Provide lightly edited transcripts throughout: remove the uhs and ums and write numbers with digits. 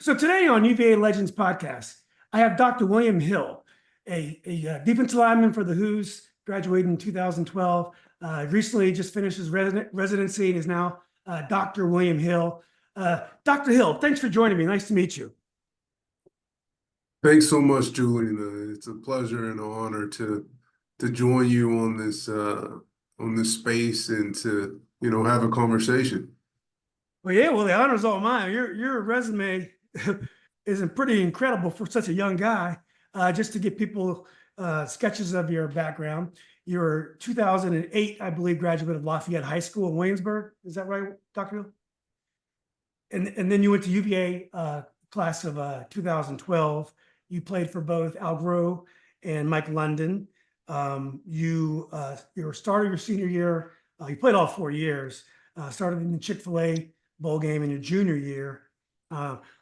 So today on UVA Legends podcast, I have Dr. William Hill, a defensive lineman for the Who's, graduated in 2012. Recently just finished his residency and is now Dr. William Hill. Dr. Hill, thanks for joining me. Nice to meet you. Thanks so much, Julian. It's a pleasure and an honor to join you on this space and to have a conversation. Well, the honor's all mine. Your resume is pretty incredible for such a young guy. Just to give people sketches of your background, you're 2008, I believe, graduate of Lafayette High School in Williamsburg. Is that right, Dr. Hill? And then you went to UVA class of 2012. You played for both Groh and Mike London. You started your senior year. You played all 4 years. Started in the Chick-fil-A bowl game in your junior year.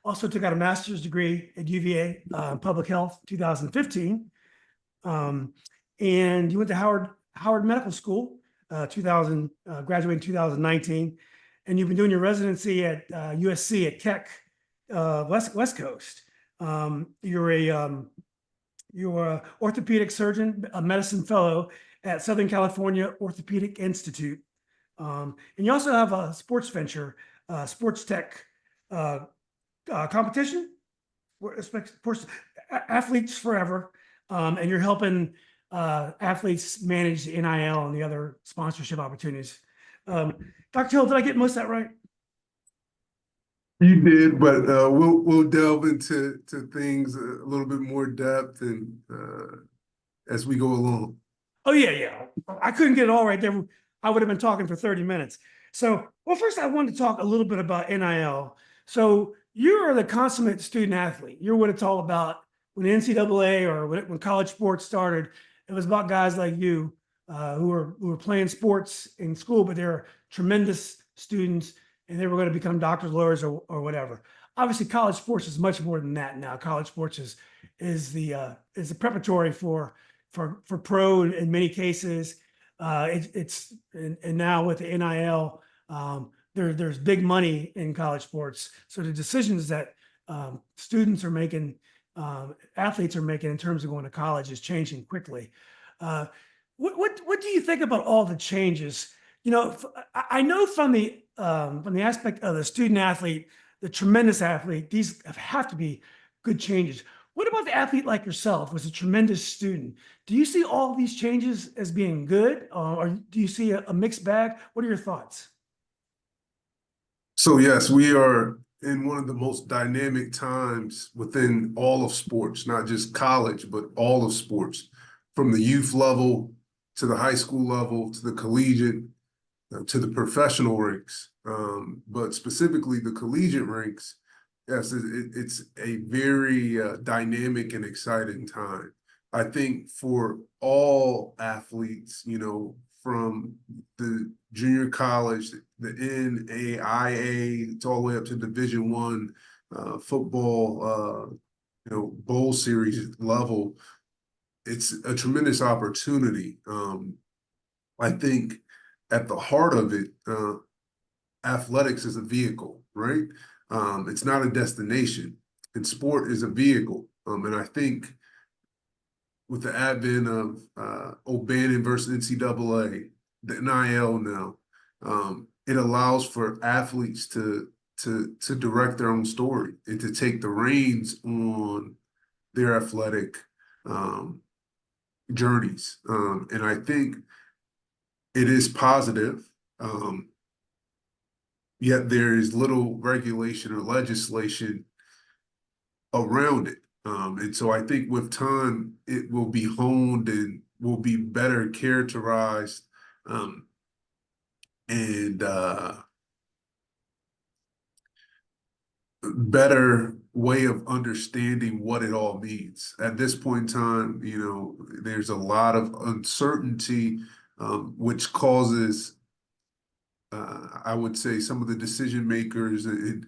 Also took out a master's degree at UVA public health 2015. And you went to Howard Medical School, graduated in 2019. And you've been doing your residency at USC at Keck, West Coast. You're a orthopedic surgeon, a medicine fellow at Southern California Orthopedic Institute. And you also have a sports venture, sports tech competition, sports athletes forever. And you're helping athletes manage the NIL and the other sponsorship opportunities. Dr. Hill, did I get most of that right? You did, but we'll delve into things a little bit more depth and as we go along. Oh yeah. I couldn't get it all right there. I would have been talking for 30 minutes. So, well, first I wanted to talk a little bit about NIL. So you are the consummate student athlete. You're what it's all about. When the NCAA or when college sports started, it was about guys like you who were playing sports in school, but they're tremendous students and they were going to become doctors, lawyers, or whatever. Obviously, college sports is much more than that now. College sports is the preparatory for pro in many cases. And now with the NIL, there's big money in college sports. So the decisions that students are making, athletes are making in terms of going to college is changing quickly. What do you think about all the changes? I know from the aspect of the student athlete, the tremendous athlete, these have to be good changes. What about the athlete like yourself, was a tremendous student? Do you see all these changes as being good, or do you see a mixed bag? What are your thoughts? So yes, we are in one of the most dynamic times within all of sports, not just college, but all of sports, from the youth level to the high school level to the collegiate to the professional ranks. But specifically the collegiate ranks, yes, it's a very dynamic and exciting time. I think for all athletes, from the junior college, the NAIA, it's all the way up to Division I football, bowl series level. It's a tremendous opportunity. I think at the heart of it, athletics is a vehicle, right? It's not a destination, and sport is a vehicle. And I think with the advent of O'Bannon versus NCAA, the NIL now, it allows for athletes to direct their own story and to take the reins on their athletic journeys. And I think it is positive. Yet there is little regulation or legislation around it. And so I think with time, it will be honed and will be better characterized and better way of understanding what it all means. At this point in time, there's a lot of uncertainty, which causes I would say some of the decision makers and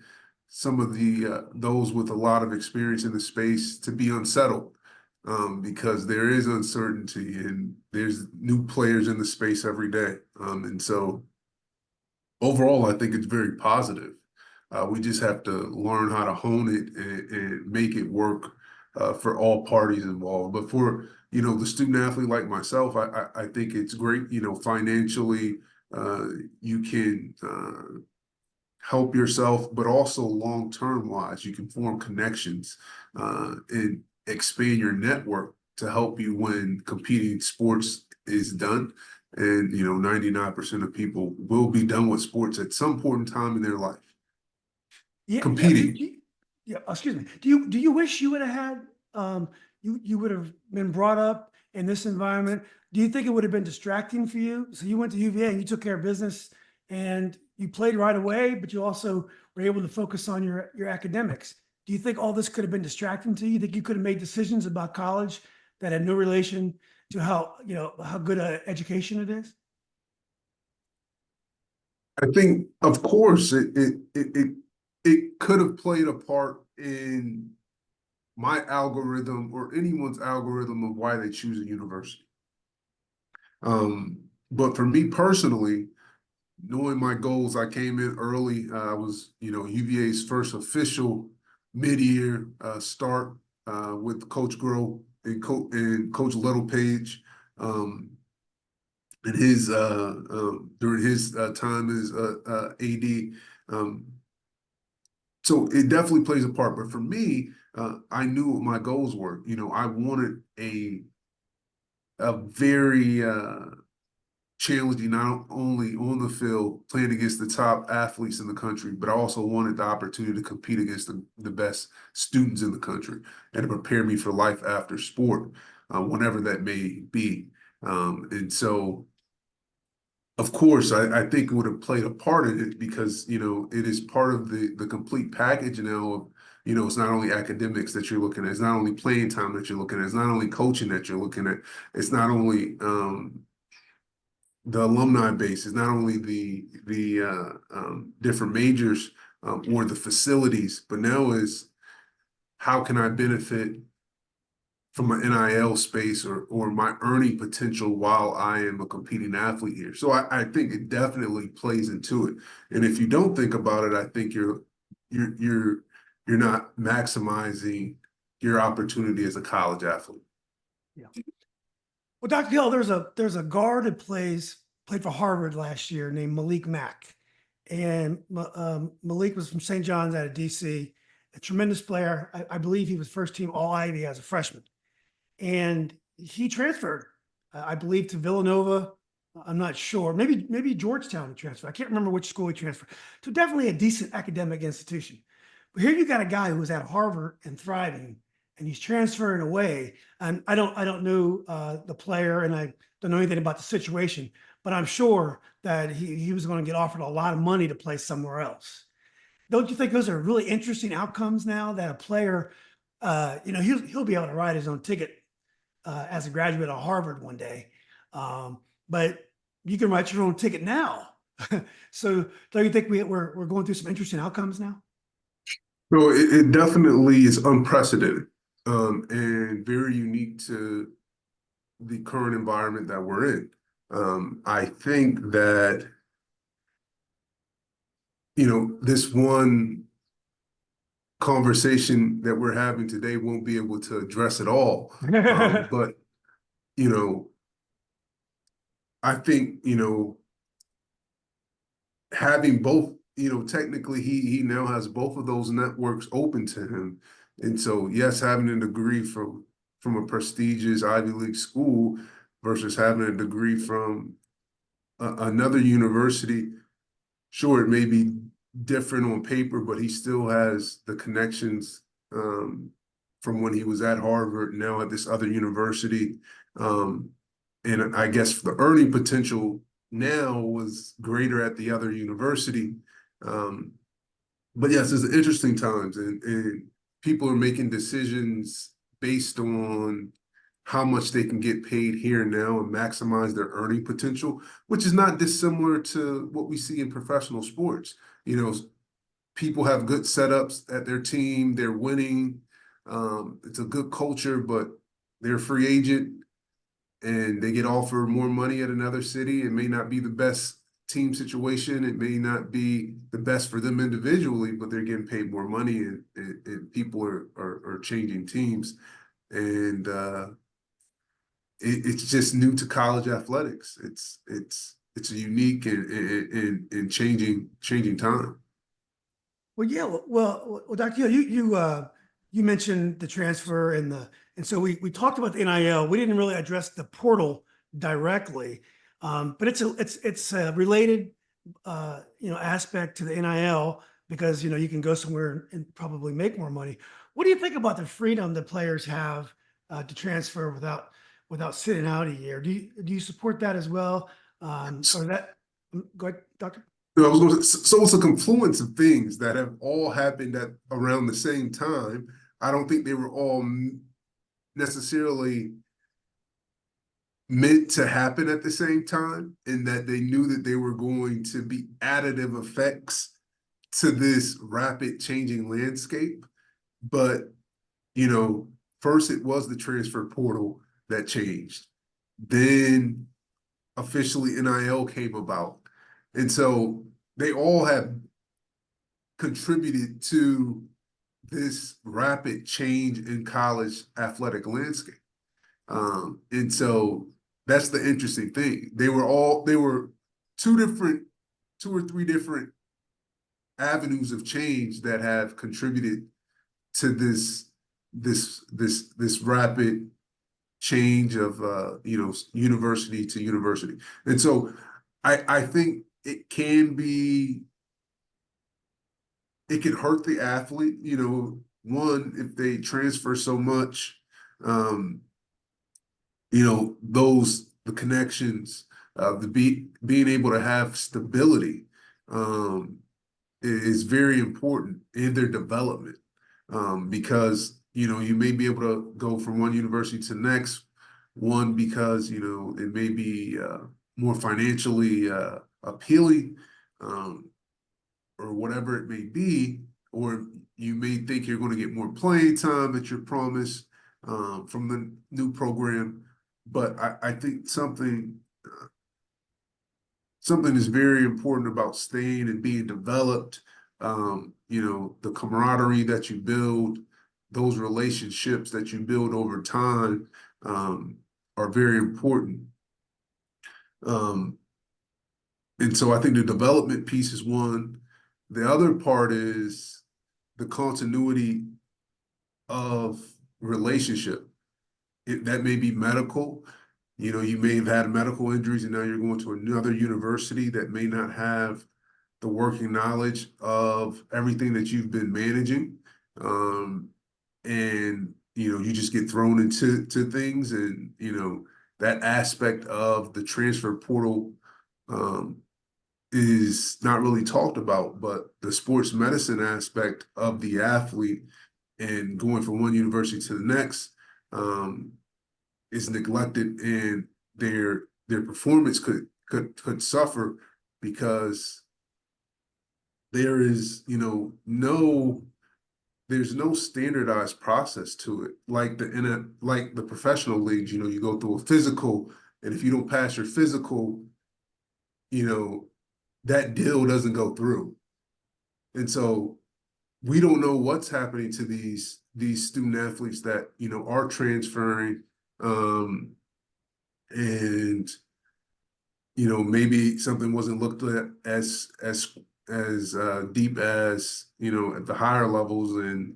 some of the those with a lot of experience in the space to be unsettled because there is uncertainty and there's new players in the space every day. And so overall, I think it's very positive. We just have to learn how to hone it and make it work for all parties involved. But for, the student athlete like myself, I think it's great. Financially, you can help yourself, but also long-term wise, you can form connections and expand your network to help you when competing sports is done. And 99% of people will be done with sports at some point in time in their life. Yeah, yeah. Competing. Yeah, excuse me. Do you wish you would have had you would have been brought up in this environment? Do you think it would have been distracting for you? So you went to UVA and you took care of business and you played right away, but you also were able to focus on your academics. Do you think all this could have been distracting to you? You think you could have made decisions about college that had no relation to how good a education it is? I think, of course, it could have played a part in my algorithm or anyone's algorithm of why they choose a university. But for me personally, knowing my goals, I came in early. I was, UVA's first official mid-year start with Coach Groh and Coach Littlepage. And his during his time as AD. So it definitely plays a part. But for me, I knew what my goals were. I wanted a very challenging, not only on the field, playing against the top athletes in the country, but I also wanted the opportunity to compete against the best students in the country and to prepare me for life after sport, whenever that may be. And so, of course, I think it would have played a part in it because, it is part of the complete package now of, it's not only academics that you're looking at, it's not only playing time that you're looking at, it's not only coaching that you're looking at, it's not only the alumni base, it's not only the different majors or the facilities, but now is how can I benefit from an NIL space or my earning potential while I am a competing athlete here. So I think it definitely plays into it. And if you don't think about it, I think you're not maximizing your opportunity as a college athlete. Yeah. Well, Dr. Hill, there's a guard that played for Harvard last year named Malik Mack. And Malik was from St. John's out of DC, a tremendous player. I believe he was first team All Ivy as a freshman. And he transferred, I believe, to Villanova. I'm not sure. Maybe Georgetown he transferred. I can't remember which school he transferred. So definitely a decent academic institution. But here you got a guy who was at Harvard and thriving, and he's transferring away. And I don't know the player, and I don't know anything about the situation, but I'm sure that he was going to get offered a lot of money to play somewhere else. Don't you think those are really interesting outcomes now that a player, he'll be able to ride his own ticket as a graduate of Harvard one day. But you can write your own ticket now. So don't you think we're going through some interesting outcomes now? So it definitely is unprecedented and very unique to the current environment that we're in. I think that, this one conversation that we're having today won't be able to address it all. But, I think, having both, technically he now has both of those networks open to him. And so, yes, having a degree from a prestigious Ivy League school versus having a degree from another university, sure, it may be different on paper, but he still has the connections from when he was at Harvard, now at this other university. And I guess the earning potential now was greater at the other university. But yes, it's interesting times, and people are making decisions based on how much they can get paid here and now and maximize their earning potential, which is not dissimilar to what we see in professional sports. People have good setups at their team, they're winning. It's a good culture, but they're a free agent and they get offered more money at another city. It may not be the best team situation. It may not be the best for them individually, but they're getting paid more money, and people are changing teams. And it's just new to college athletics. It's a unique and changing time. Well, yeah, well, Dr. Hill, you mentioned the transfer and so we talked about the NIL. We didn't really address the portal directly, but it's a related aspect to the NIL because you can go somewhere and probably make more money. What do you think about the freedom that players have to transfer without sitting out a year? Do you support that as well? Or that? Go ahead, Doctor. No, I was going to, so it's a confluence of things that have all happened at around the same time. I don't think they were all necessarily meant to happen at the same time, in that they knew that they were going to be additive effects to this rapid changing landscape. But, first it was the transfer portal that changed. Then officially NIL came about. And so they all have contributed to this rapid change in college athletic landscape. And so that's the interesting thing. They were two or three different avenues of change that have contributed to this rapid change of university to university. And so I think it can hurt the athlete, one, if they transfer so much, the connections, being able to have stability is very important in their development, because you may be able to go from one university to the next one because it may be more financially appealing, or whatever it may be, or you may think you're going to get more playing time that you're promised from the new program. But I think something is very important about staying and being developed. The camaraderie that you build, those relationships that you build over time, are very important. And so I think the development piece is one. The other part is the continuity of relationship. That may be medical. You may have had medical injuries and now you're going to another university that may not have the working knowledge of everything that you've been managing. And you just get thrown into things, and that aspect of the transfer portal is not really talked about, but the sports medicine aspect of the athlete and going from one university to the next is neglected, and their performance could suffer because there is there's no standardized process to it. Like the professional leagues, you go through a physical, and if you don't pass your physical, that deal doesn't go through. And so we don't know what's happening to these student athletes that are transferring, and maybe something wasn't looked at as deep as at the higher levels, and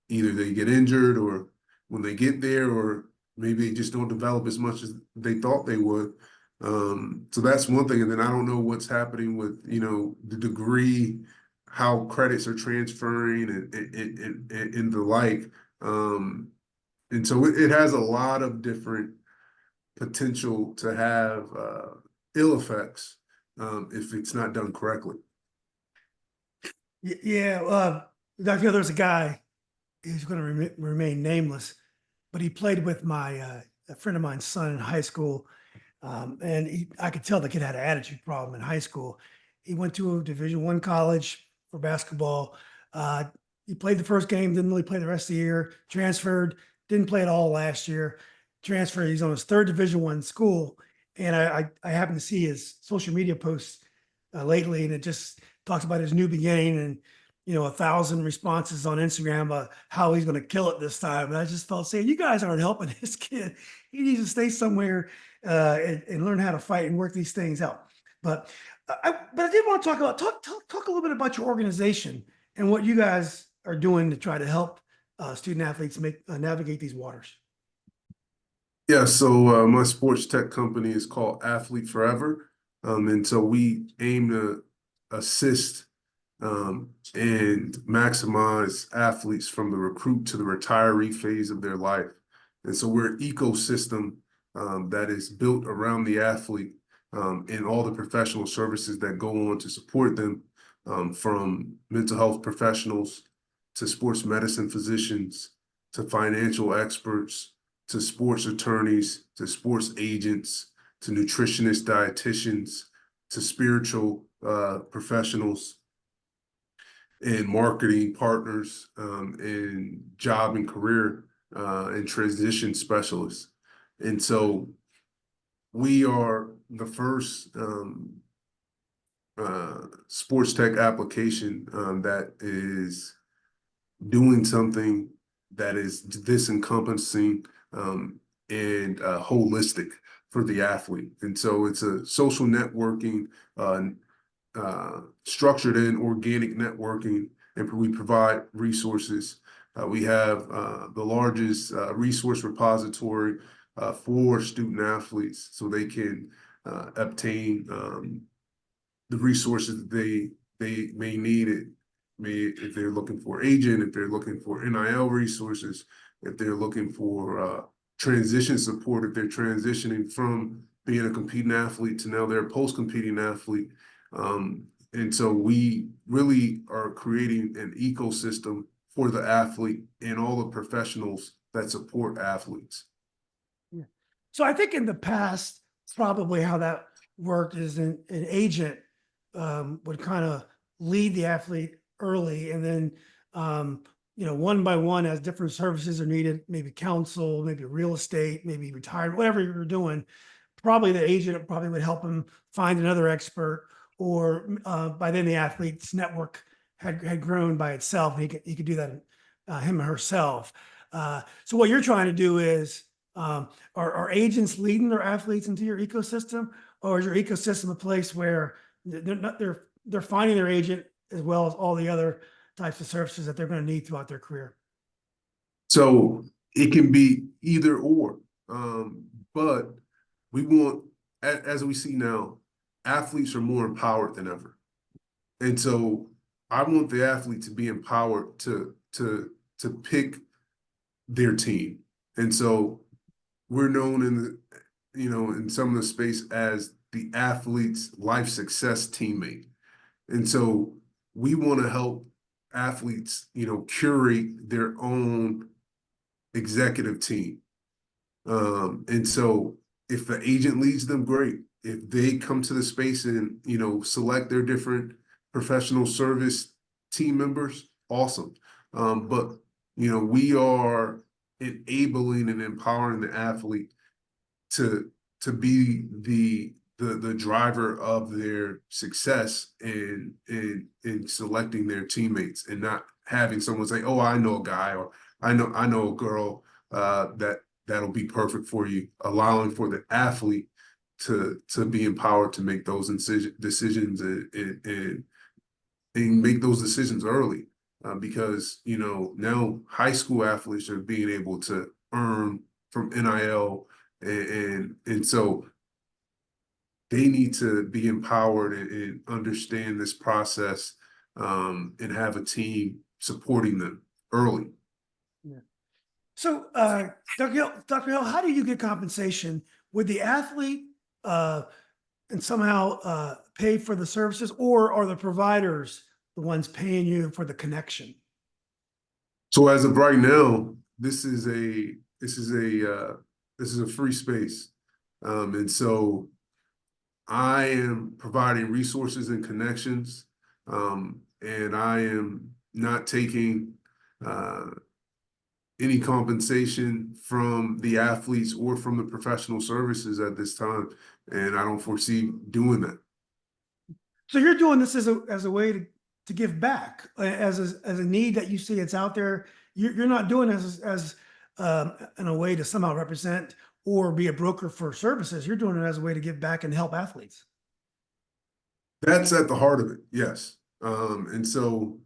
either they get injured or when they get there, or maybe they just don't develop as much as they thought they would. So that's one thing. And then I don't know what's happening with the degree, how credits are transferring, and the like. And so it has a lot of different potential to have ill effects if it's not done correctly. Yeah, Dr. Hill, there's a guy who's going to remain nameless, but he played with a friend of mine's son in high school, and I could tell the kid had an attitude problem in high school. He went to a Division I college for basketball. He played the first game, didn't really play the rest of the year. Transferred, didn't play at all last year. Transferred. He's on his third Division I school, and I happened to see his social media posts lately, and it just talks about his new beginning and 1,000 responses on Instagram about how he's going to kill it this time. And I just felt saying, you guys aren't helping this kid. He needs to stay somewhere and learn how to fight and work these things out. But I did want to talk a little bit about your organization and what you guys are doing to try to help student athletes navigate these waters. Yeah, so my sports tech company is called Athlete Forever. And so we aim to assist and maximize athletes from the recruit to the retiree phase of their life. And so we're an ecosystem that is built around the athlete and all the professional services that go on to support them, from mental health professionals to sports medicine physicians to financial experts to sports attorneys to sports agents to nutritionists, dietitians to spiritual professionals and marketing partners, and job and career and transition specialists. And so we are the first sports tech application that is doing something that is this encompassing and holistic for the athlete. And so it's a social networking, structured and organic networking, and we provide resources. We have the largest resource repository for student athletes, so they can obtain the resources that they may need it. If they're looking for agent, if they're looking for NIL resources, if they're looking for transition support, if they're transitioning from being a competing athlete to now they're a post-competing athlete. And so we really are creating an ecosystem for the athlete and all the professionals that support athletes. Yeah. So I think in the past, probably how that worked is an agent would kind of lead the athlete early, and then one by one, as different services are needed, maybe counsel, maybe real estate, maybe retirement, whatever you're doing, probably the agent probably would help him find another expert, or by then the athlete's network had grown by itself, and he could do that him or herself. So what you're trying to do is, are agents leading their athletes into your ecosystem, or is your ecosystem a place where they're finding their agent as well as all the other types of services that they're going to need throughout their career? So it can be either or, but we want, as we see now, athletes are more empowered than ever. And so I want the athlete to be empowered to pick their team. And so we're known in in some of the space as the athlete's life success teammate. And so we want to help athletes, curate their own executive team. And so if the agent leads them, great. If they come to the space and, select their different professional service team members, awesome. But, we are enabling and empowering the athlete to be the driver of their success in selecting their teammates, and not having someone say, "Oh, I know a guy," or I know a girl that'll be perfect for you." Allowing for the athlete to be empowered to make those decisions and make those decisions early, because now high school athletes are being able to earn from NIL, and so they need to be empowered and understand this process, and have a team supporting them early. Yeah. So, Dr. Hill, how do you get compensation? Would the athlete and somehow pay for the services, or are the providers the ones paying you for the connection? So as of right now, this is a free space, and so I am providing resources and connections, and I am not taking any compensation from the athletes or from the professional services at this time, and I don't foresee doing that. So you're doing this as a way to give back, as a need that you see it's out there. You're not doing this in a way to somehow represent or be a broker for services. You're doing it as a way to give back and help athletes. That's at the heart of it, yes. And so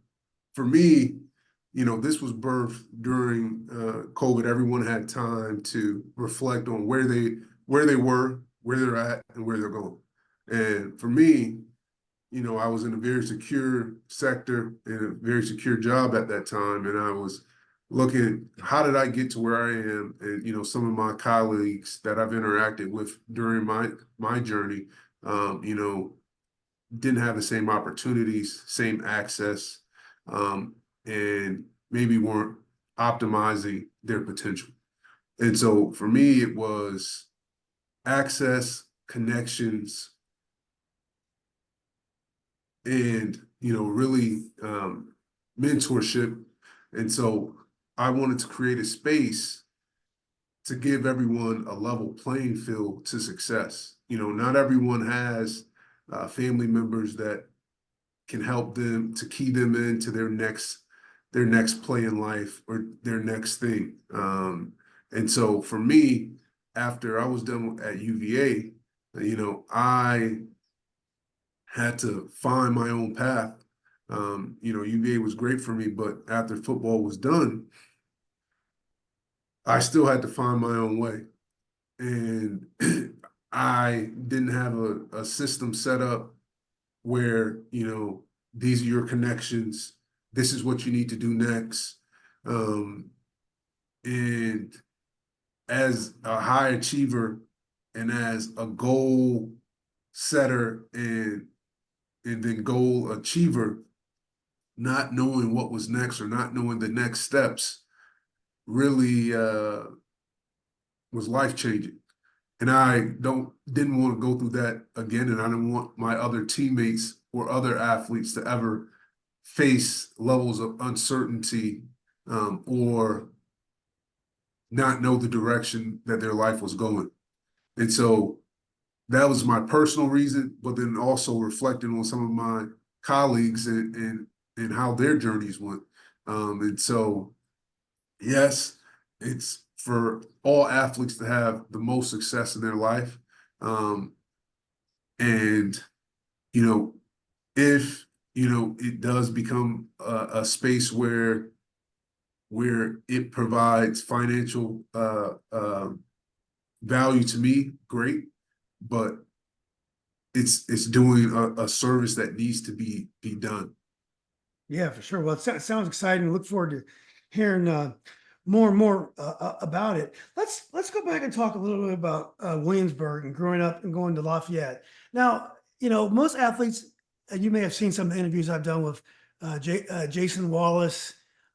for me, this was birthed during COVID. Everyone had time to reflect on where they were, where they're at, and where they're going. And for me, I was in a very secure sector and a very secure job at that time, and I was looking, how did I get to where I am? And some of my colleagues that I've interacted with during my journey, didn't have the same opportunities, same access, and maybe weren't optimizing their potential. And so for me, it was access, connections, and really mentorship. And so I wanted to create a space to give everyone a level playing field to success. Not everyone has family members that can help them to key them into their next play in life or their next thing. And so for me, after I was done at UVA, I had to find my own path. UVA was great for me, but after football was done, I still had to find my own way. And I didn't have a system set up where, these are your connections, this is what you need to do next. And as a high achiever and as a goal setter and then goal achiever, not knowing what was next or not knowing the next steps really was life-changing. And I didn't want to go through that again, and I didn't want my other teammates or other athletes to ever face levels of uncertainty or not know the direction that their life was going. And so that was my personal reason, but then also reflecting on some of my colleagues and how their journeys went. And so, yes, it's for all athletes to have the most success in their life. And, if, it does become a space where it provides financial value to me, great. But it's doing a service that needs to be done. Yeah, for sure. Well, it sounds exciting. Look forward to hearing more and more about it. Let's go back and talk a little bit about Williamsburg and growing up and going to Lafayette. Now, most athletes, and you may have seen some of the interviews I've done with Jason Wallace,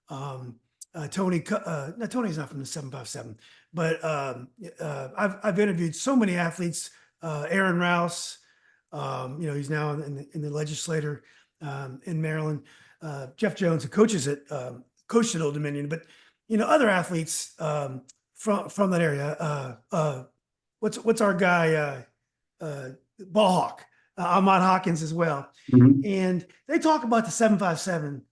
Tony. No, Tony's not from the 757, but I've interviewed so many athletes. Aaron Rouse, he's now in the legislature in Maryland. Jeff Jones, who coaches coached at Old Dominion, but other athletes from that area. What's our guy, ball hawk, Ahmad Hawkins as well. Mhm. And they talk about the 757.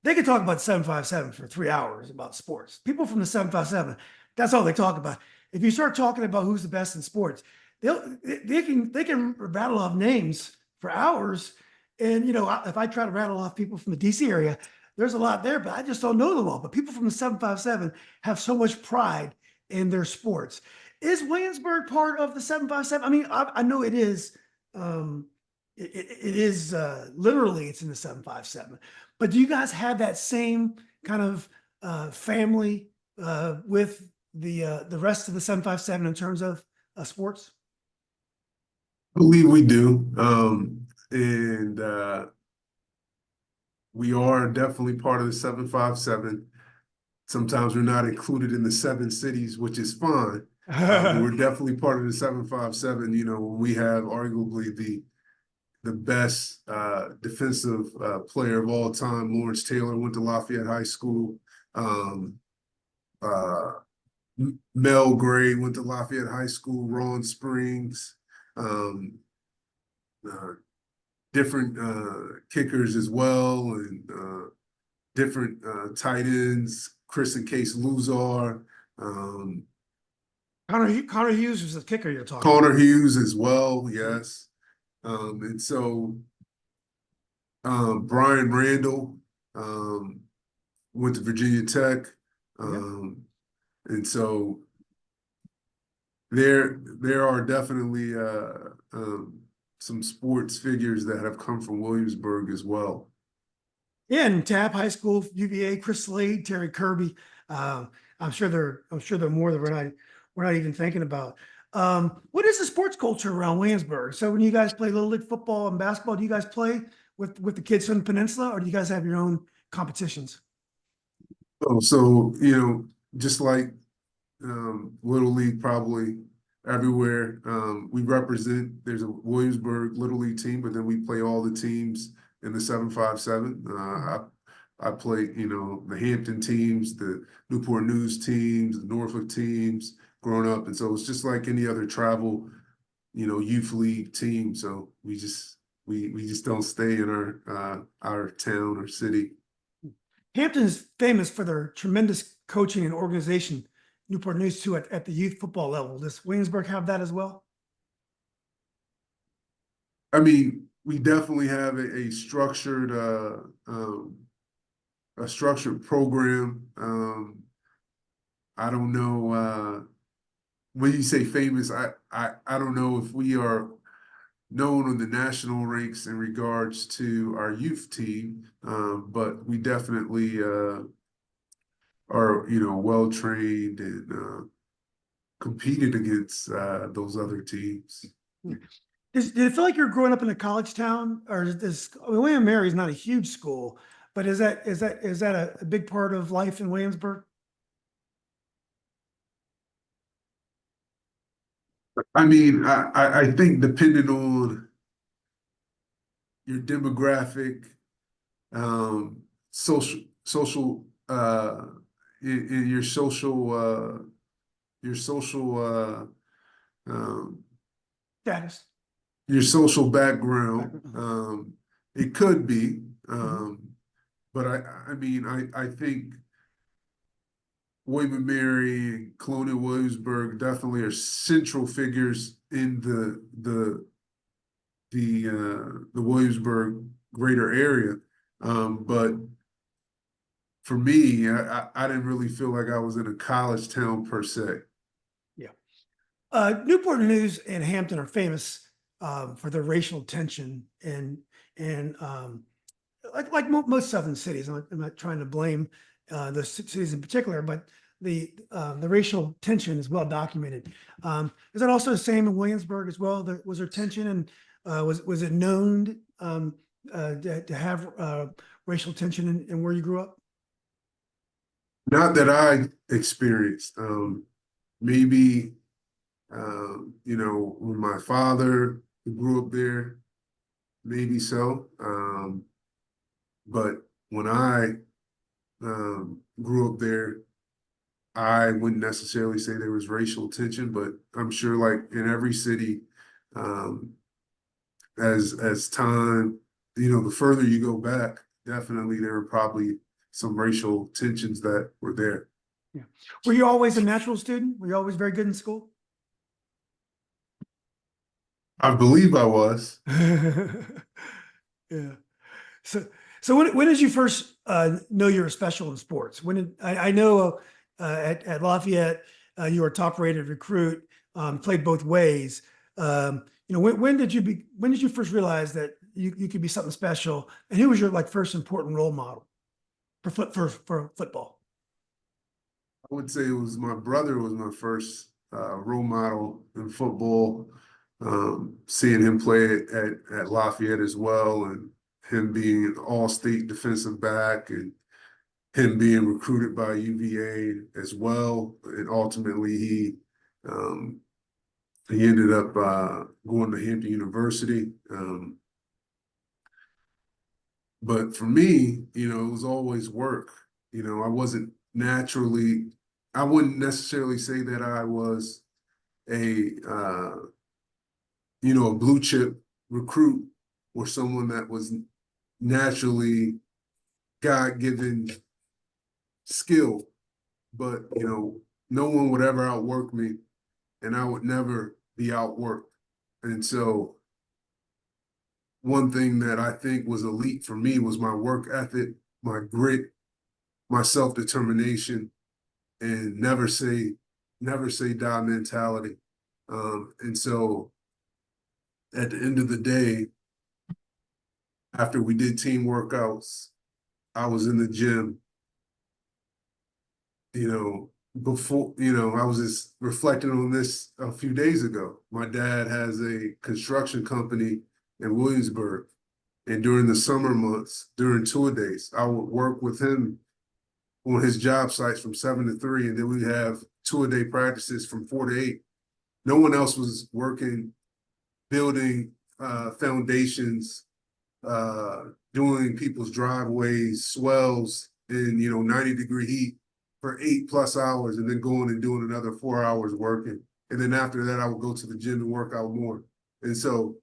They could talk about the 757 for 3 hours about sports. People from the 757, that's all they talk about. If you start talking about who's the best in sports, they can rattle off names for hours. And if I try to rattle off people from the DC area, there's a lot there, but I just don't know them all. But people from the 757 have so much pride in their sports. Is Williamsburg part of the 757? I mean, I know it is. It is literally it's in the 757. But do you guys have that same kind of family with the rest of the 757 in terms of sports? I believe we do. And we are definitely part of the 757. Sometimes we're not included in the 7 cities, which is fine. But we're definitely part of the 757. We have arguably the best defensive player of all time. Lawrence Taylor went to Lafayette High School. Mel Gray went to Lafayette High School. Ron Springs. different kickers as well, and different tight ends, Chris and Case Luzar, Connor Hughes was the kicker you're talking Connor about. Hughes as well, yes. And so Brian Randall went to Virginia Tech. And so there are definitely some sports figures that have come from Williamsburg as well. Yeah, and Tapp High School, UVA, Chris Slade, Terry Kirby. I'm sure there are more that we're not even thinking about. What is the sports culture around Williamsburg? So when you guys play Little League football and basketball, do you guys play with the kids from the peninsula, or do you guys have your own competitions? Oh, so just like Little League probably everywhere, we represent. There's a Williamsburg Little League team, but then we play all the teams in the 757. I play, the Hampton teams, the Newport News teams, the Norfolk teams growing up. And so it's just like any other travel, youth league team. So we just don't stay in our town or city. Hampton is famous for their tremendous coaching and organization. Newport News too at the youth football level. Does Williamsburg have that as well? I mean, we definitely have a structured program. I don't know when you say famous, I don't know if we are known on the national ranks in regards to our youth team, but we definitely are well trained and competed against those other teams. Did it feel like you're growing up in a college town, or William Mary is not a huge school, but is that a big part of life in Williamsburg? I mean, I think depending on your demographic, social in your social um, Status. your social background. It could be, but I mean, I think William and Mary and Colonial Williamsburg definitely are central figures in the Williamsburg greater area. But for me, I didn't really feel like I was in a college town per se. Newport News and Hampton are famous for their racial tension and like most southern cities. I'm not trying to blame the cities in particular, but the racial tension is well documented. Is that also the same in Williamsburg as well? Was there tension, and was it known to have racial tension in where you grew up? Not that I experienced. Maybe when my father grew up there, maybe so. But when I grew up there, I wouldn't necessarily say there was racial tension, but I'm sure like in every city, as time, the further you go back, definitely there were probably some racial tensions that were there. Yeah. Were you always a natural student? Were you always very good in school? I believe I was. Yeah. So when did you first know you were special in sports? When did I know at Lafayette you were a top rated recruit, played both ways. When did you first realize that you could be something special? And who was your first important role model for football? I would say it was my brother was my first role model in football. Seeing him play at Lafayette as well, and him being an all-state defensive back, and him being recruited by UVA as well, and ultimately he ended up going to Hampton University. But for me, it was always work. I wasn't naturally. I wouldn't necessarily say that I was a a blue chip recruit or someone that was naturally God-given skill, but no one would ever outwork me, and I would never be outworked. And so one thing that I think was elite for me was my work ethic, my grit, my self-determination, and never say die mentality. And so at the end of the day, after we did team workouts, I was in the gym, before, I was just reflecting on this a few days ago. My dad has a construction company in Williamsburg. And during the summer months, during tour days, I would work with him on his job sites from 7 to 3. And then we'd have tour day practices from 4 to 8. No one else was working, building foundations, doing people's driveways, swells in 90-degree heat for 8+ hours, and then going and doing another 4 hours working. And then after that, I would go to the gym and work out more. And so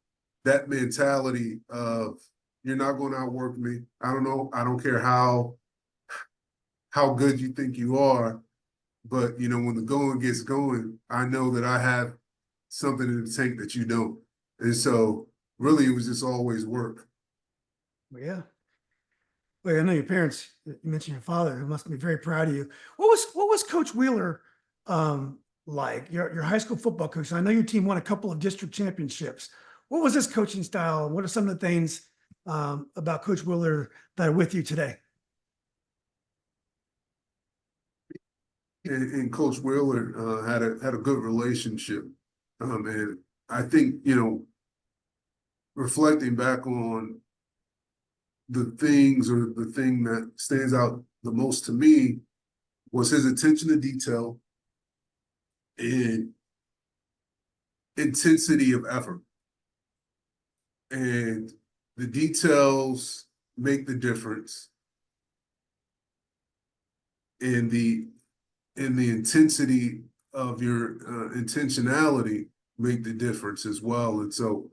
that mentality of, you're not going to outwork me. I don't care how good you think you are, but when the going gets going, I know that I have something in the tank that you don't. And so really it was just always work. Well, yeah. Well, I know your parents, you mentioned your father, who must be very proud of you. What was Coach Wheeler like, your high school football coach? I know your team won a couple of district championships. What was his coaching style? What are some of the things about Coach Wheeler that are with you today? And Coach Wheeler had a good relationship. And I think, reflecting back on the things, or the thing that stands out the most to me, was his attention to detail and intensity of effort. And the details make the difference. And the intensity of your intentionality make the difference as well. And so,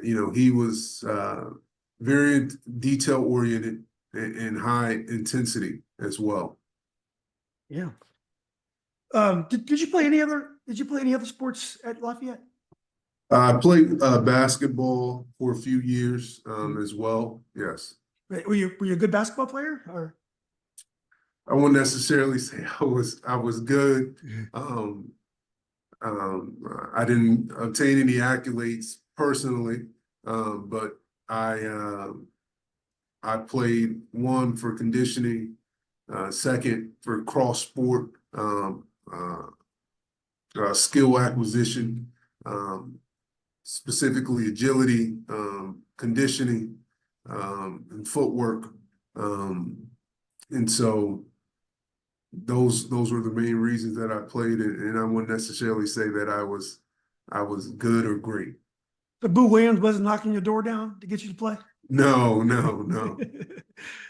he was very detail oriented and high intensity as well. Yeah. Did you play any other sports at Lafayette? I played basketball for a few years as well. Yes. Were you a good basketball player, or? I wouldn't necessarily say I was good. I didn't obtain any accolades personally, but I played, one, for conditioning, second, for cross sport skill acquisition, specifically agility, conditioning, and footwork. And so those were the main reasons that I played it, and I wouldn't necessarily say that I was good or great. So Boo Williams wasn't knocking your door down to get you to play? No.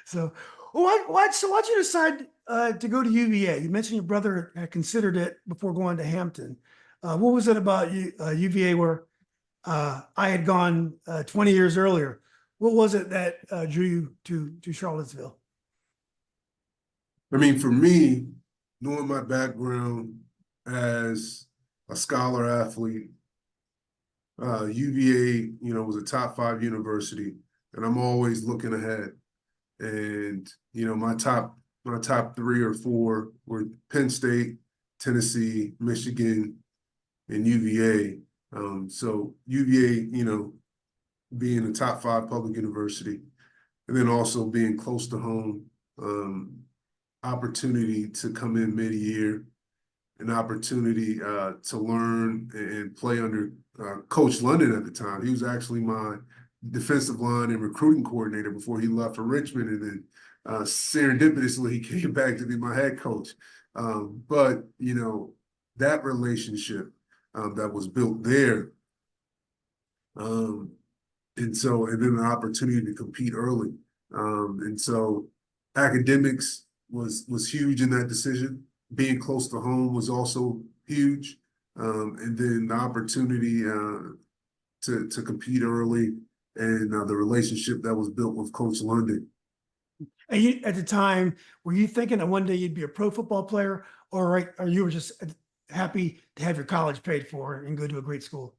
So, why'd you decide to go to UVA? You mentioned your brother had considered it before going to Hampton. What was it about UVA where I had gone 20 years earlier? What was it that drew you to Charlottesville? I mean, for me, knowing my background as a scholar athlete, UVA, was a top 5 university, and I'm always looking ahead. And my top 3 or 4 were Penn State, Tennessee, Michigan, and UVA. So UVA, being a top 5 public university, and then also being close to home, opportunity to come in mid-year, an opportunity to learn and play under Coach London at the time. He was actually my defensive line and recruiting coordinator before he left for Richmond, and then serendipitously he came back to be my head coach. But that relationship that was built there, and then an opportunity to compete early, and so academics was huge in that decision. Being close to home was also huge, and then the opportunity to compete early and the relationship that was built with Coach London. And you, at the time, were you thinking that one day you'd be a pro football player, or you were just happy to have your college paid for and go to a great school?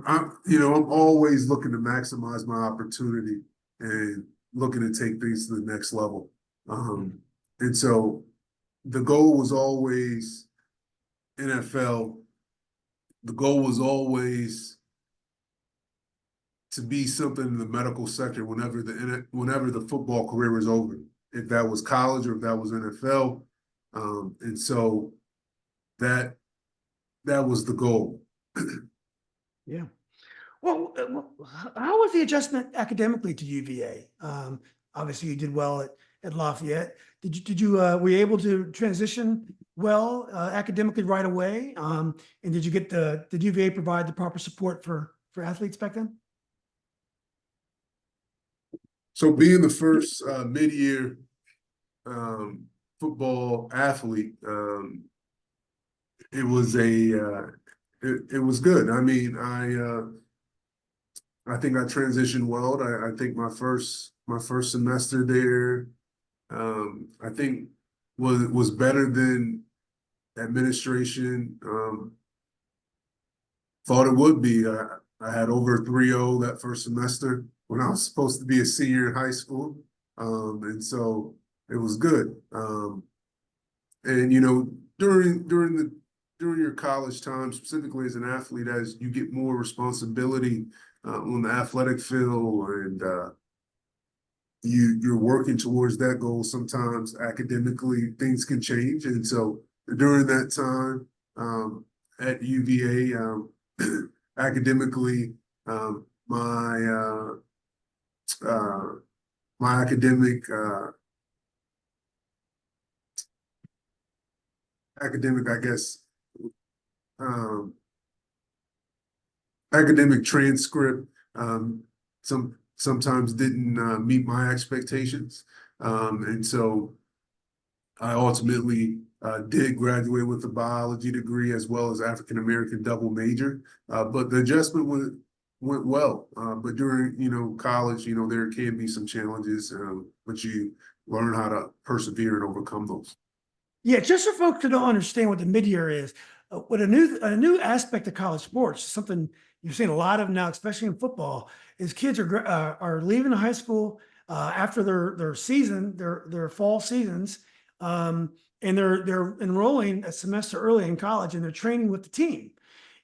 I'm always looking to maximize my opportunity and looking to take things to the next level. And so the goal was always NFL. The goal was always to be something in the medical sector whenever the football career was over, if that was college or if that was NFL. And so that was the goal. Yeah. Well, how was the adjustment academically to UVA? Obviously, you did well at Lafayette. Were you able to transition well academically right away? And did UVA provide the proper support for athletes back then? So being the first mid-year football athlete, it was it was good. I mean, I think I transitioned well. I think my first semester there, I think was better than administration thought it would be. I had over 3.0 that first semester when I was supposed to be a senior in high school, and so it was good. And during your college time, specifically as an athlete, as you get more responsibility on the athletic field, and you're working towards that goal, sometimes academically things can change. And so during that time at UVA, academically, my academic, I guess, academic transcript sometimes didn't meet my expectations, and so I ultimately did graduate with a biology degree as well as African American double major, but the adjustment went well. But during college, there can be some challenges, but you learn how to persevere and overcome those. Yeah, just for folks who don't understand what the mid-year is, what a new aspect of college sports, something you've seen a lot of now, especially in football, is kids are leaving high school after their season, their fall seasons, and they're enrolling a semester early in college, and they're training with the team.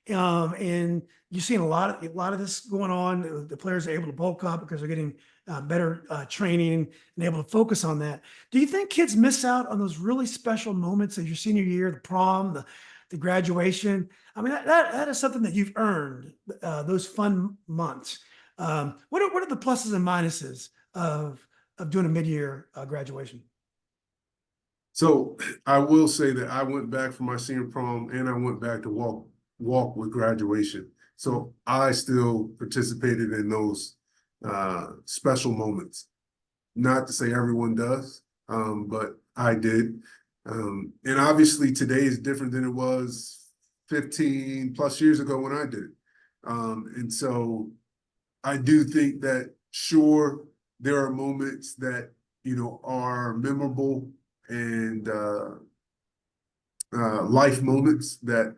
And you've seen a lot of this going on. The players are able to bulk up because they're getting better training and able to focus on that. Do you think kids miss out on those really special moments of your senior year, the prom, the graduation? I mean, that is something that you've earned, those fun months. What are the pluses and minuses of doing a mid-year graduation? So I will say that I went back for my senior prom and I went back to walk with graduation. So I still participated in those special moments. Not to say everyone does, but I did. And obviously today is different than it was 15 plus years ago when I did it. And so I do think that, sure, there are moments that, are memorable and life moments that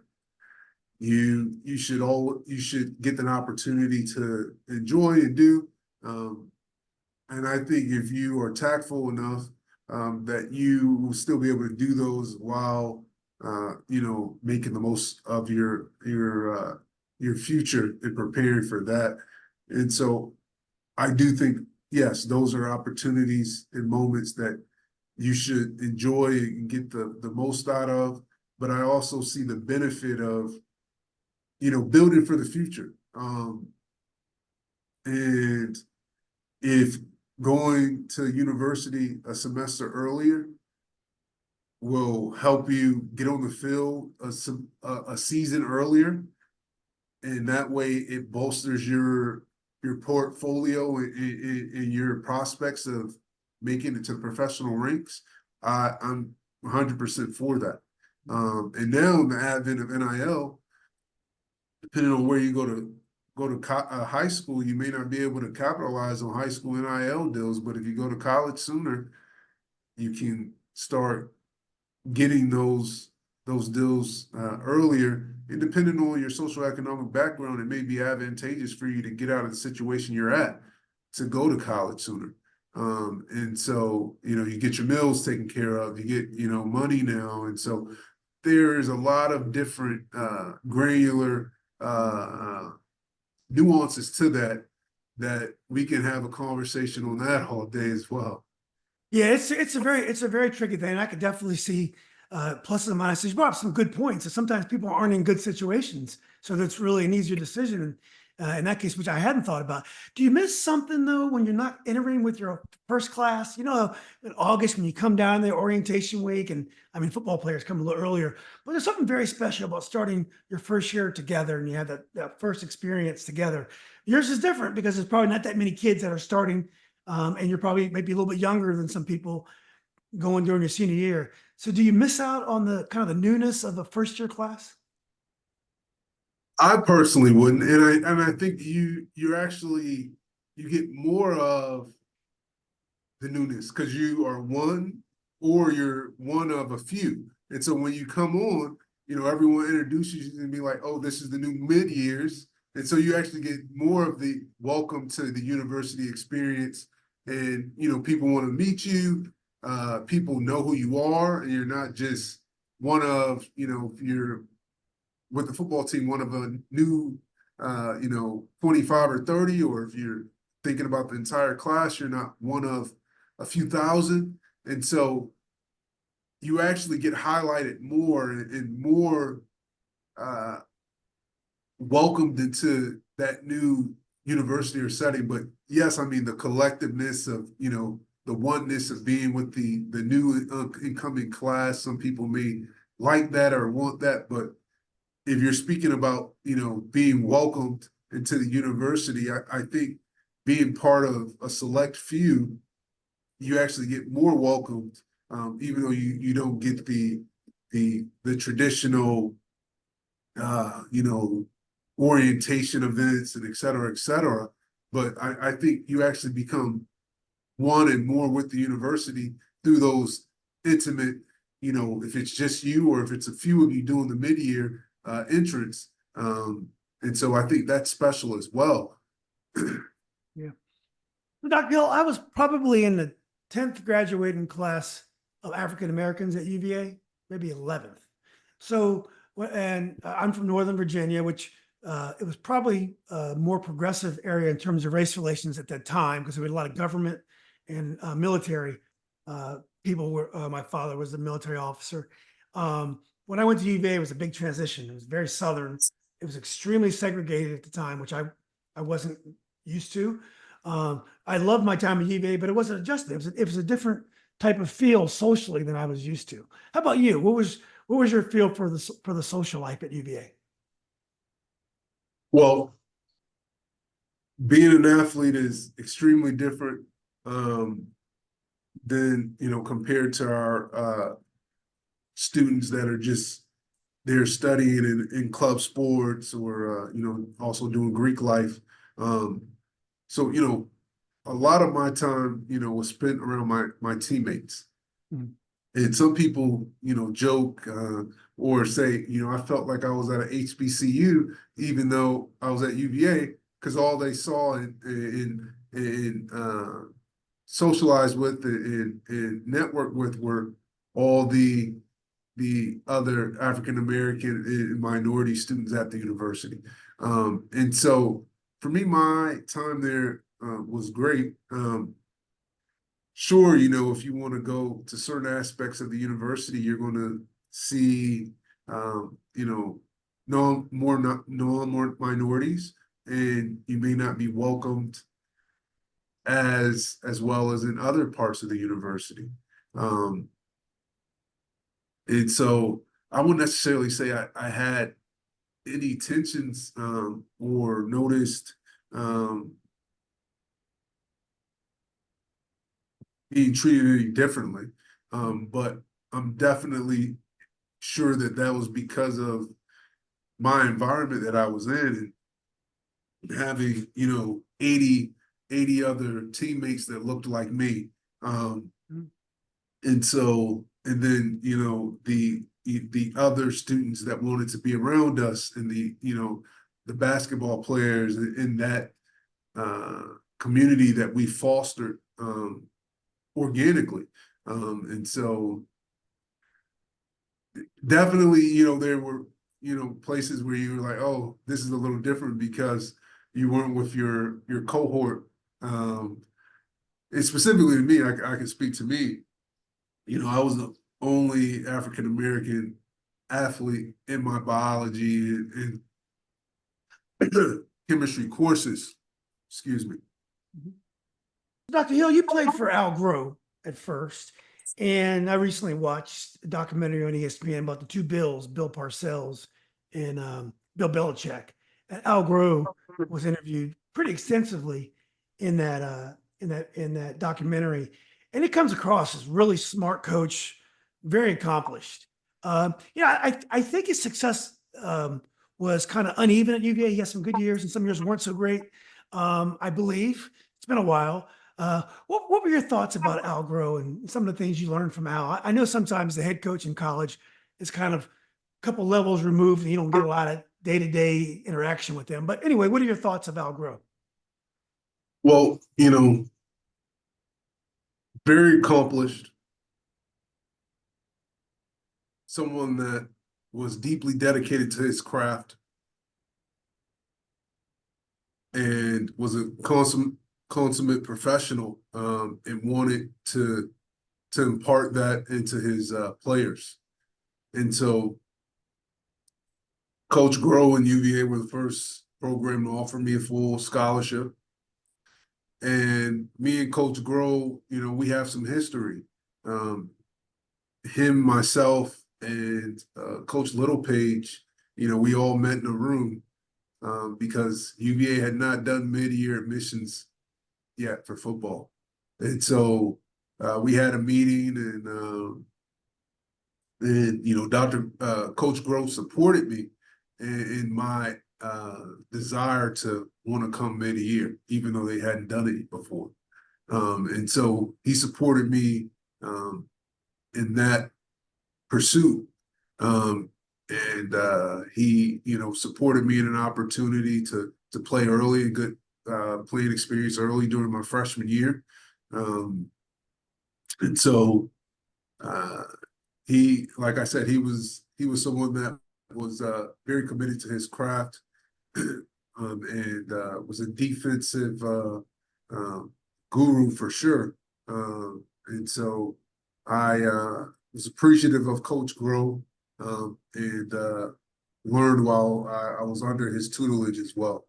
you should get an opportunity to enjoy and do. And I think if you are tactful enough, that you will still be able to do those while making the most of your future and preparing for that. And so I do think, yes, those are opportunities and moments that you should enjoy and get the most out of. But I also see the benefit of building for the future. And if going to university a semester earlier will help you get on the field a season earlier, and that way it bolsters your portfolio and your prospects of making it to professional ranks, I'm 100% for that. And now in the advent of NIL, depending on where you go to go to high school, you may not be able to capitalize on high school NIL deals, but if you go to college sooner, you can start getting those deals earlier. And depending on your social economic background, it may be advantageous for you to get out of the situation you're at to go to college sooner. And so, you get your meals taken care of, you get, money now. And so there is a lot of different granular nuances to that we can have a conversation on that all day as well. Yeah, it's a very tricky thing. I could definitely see pluses and minuses. You brought up some good points. And sometimes people aren't in good situations, so that's really an easier decision in that case, which I hadn't thought about. Do you miss something though when you're not entering with your first class? In August when you come down there, orientation week, and I mean football players come a little earlier, but there's something very special about starting your first year together and you have that first experience together. Yours is different because there's probably not that many kids that are starting and you're probably maybe a little bit younger than some people going during your senior year. So do you miss out on the kind of the newness of a first year class? I personally wouldn't, and I think you're actually you get more of the newness because you are one or you're one of a few. And so when you come on, everyone introduces you and be like, oh, this is the new mid-years. And so you actually get more of the welcome to the university experience. And, people want to meet you. People know who you are, and you're not just one of, if you're with the football team, one of a new, 25 or 30, or if you're thinking about the entire class, you're not one of a few thousand. And so you actually get highlighted more and more welcomed into that new university or setting. But yes, I mean, the collectiveness of, the oneness of being with the new incoming class, some people may like that or want that, but if you're speaking about, being welcomed into the university, I think being part of a select few, you actually get more welcomed, even though you don't get the traditional, orientation events and et cetera, et cetera. But I think you actually become one and more with the university through those intimate, if it's just you or if it's a few of you doing the mid-year entrance. And so I think that's special as well. Yeah. Dr. Hill, I was probably in the 10th graduating class of African Americans at UVA, maybe 11th. So, and I'm from Northern Virginia, which it was probably a more progressive area in terms of race relations at that time because we had a lot of government and military people. My father was a military officer. When I went to UVA, it was a big transition. It was very Southern. It was extremely segregated at the time, which I wasn't used to. I loved my time at UVA, but it wasn't adjusted. It was a different type of feel socially than I was used to. How about you? What was your feel for the social life at UVA? Well, being an athlete is extremely different than, compared to our students that are just they're studying in club sports or also doing Greek life. So a lot of my time was spent around my teammates. Mm-hmm. And some people joke or say I felt like I was at an HBCU even though I was at UVA because all they saw and socialized with and networked with were all the other African American and minority students at the university. And so for me, my time there was great. Sure, if you want to go to certain aspects of the university, you're going to see, more minorities, and you may not be welcomed as well as in other parts of the university. And so I wouldn't necessarily say I had any tensions or noticed being treated any differently. But I'm definitely sure that was because of my environment that I was in. having, 80 other teammates that looked like me. And so, and then, the other students that wanted to be around us, and the basketball players in that community that we fostered organically. And so definitely, there were, places where you were like, oh, this is a little different because you weren't with your cohort. And specifically to me, I can speak to me. I was the only African American athlete in my biology and chemistry courses. Excuse me. Dr. Hill, you played for Al Groh at first, and I recently watched a documentary on ESPN about the two Bills, Bill Parcells and Bill Belichick. And Al Groh was interviewed pretty extensively in that documentary, and it comes across as really smart coach, very accomplished. I think his success was kind of uneven at UVA. He had some good years, and some years weren't so great. I believe it's been a while. What were your thoughts about Al Groh and some of the things you learned from Al? I know sometimes the head coach in college is kind of a couple levels removed, and you don't get a lot of day-to-day interaction with them. But anyway, what are your thoughts of Al Groh? Well, very accomplished, someone that was deeply dedicated to his craft and was a consummate professional, and wanted to impart that into his players. And so Coach Groh and UVA were the first program to offer me a full scholarship. And me and Coach Groh, we have some history. Him, myself, and Coach Littlepage, we all met in a room because UVA had not done mid-year admissions yet for football. And so we had a meeting, and Dr. Coach Groh supported me in my desire to want to come mid-year, even though they hadn't done it before. And so he supported me in that pursuit. And he, supported me in an opportunity to play early, a good playing experience early during my freshman year. And so he, like I said, he was someone that was very committed to his craft, and was a defensive guru for sure. And so I was appreciative of Coach Groh, and learned while I was under his tutelage as well.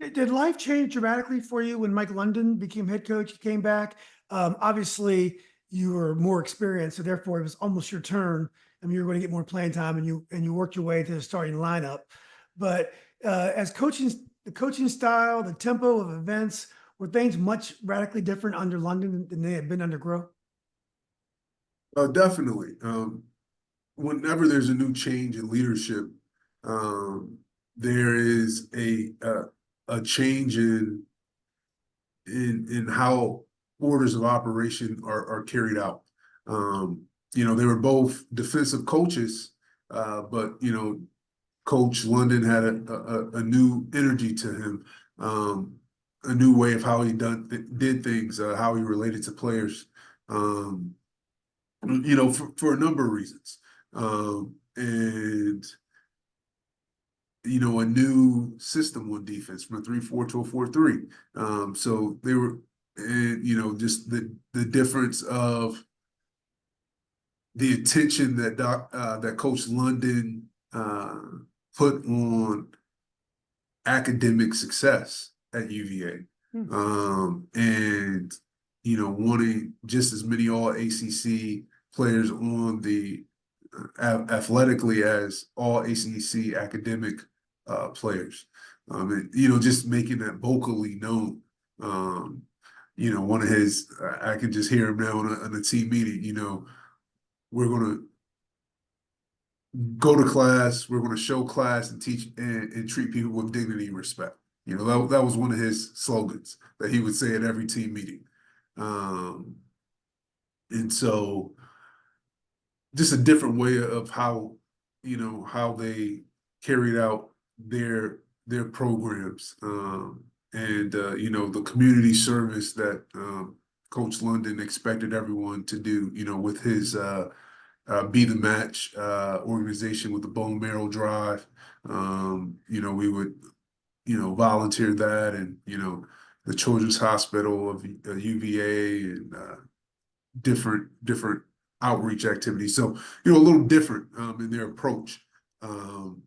Did life change dramatically for you when Mike London became head coach? He came back. Obviously, you were more experienced, so therefore it was almost your turn. I mean, you were going to get more playing time, and you worked your way to the starting lineup. But as the coaching style, the tempo of events, were things much radically different under London than they had been under Groh? Definitely. Whenever there's a new change in leadership, there is a change in how orders of operation are carried out. They were both defensive coaches, but Coach London had a new energy to him, a new way of how he did things, how he related to players, for a number of reasons. And a new system on defense from a 3-4 to a 4-3. So they were, and just the difference of the attention that that Coach London put on academic success at UVA, and wanting just as many all ACC players on the athletically as all ACC academic players, and just making that vocally known. One of his, I can just hear him now on a team meeting. We're gonna go to class, we're going to show class and teach and treat people with dignity and respect. You know, that was one of his slogans that he would say at every team meeting. Um, and so just a different way of how, you know, how they carried out their programs. And you know, the community service that Coach London expected everyone to do, you know, with his Be the Match organization with the bone marrow drive. You know, we would, you know, volunteer that, and, you know, the Children's Hospital of UVA, and different outreach activities. So, you know, a little different in their approach, um,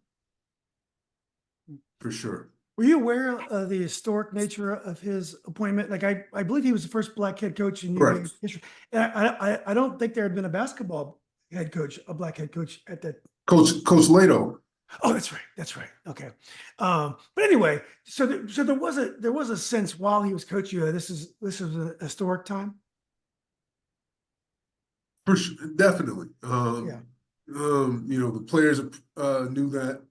for sure. Were you aware of the historic nature of his appointment? Like, I believe he was the first black head coach in UVA Correct. history. And I don't think there had been a basketball head coach, a black head coach at that. Coach Lato. Oh, that's right. That's right. Okay. But anyway, so there was a sense while he was coaching you, this is a historic time. For sure, definitely. Yeah. You know, the players knew that.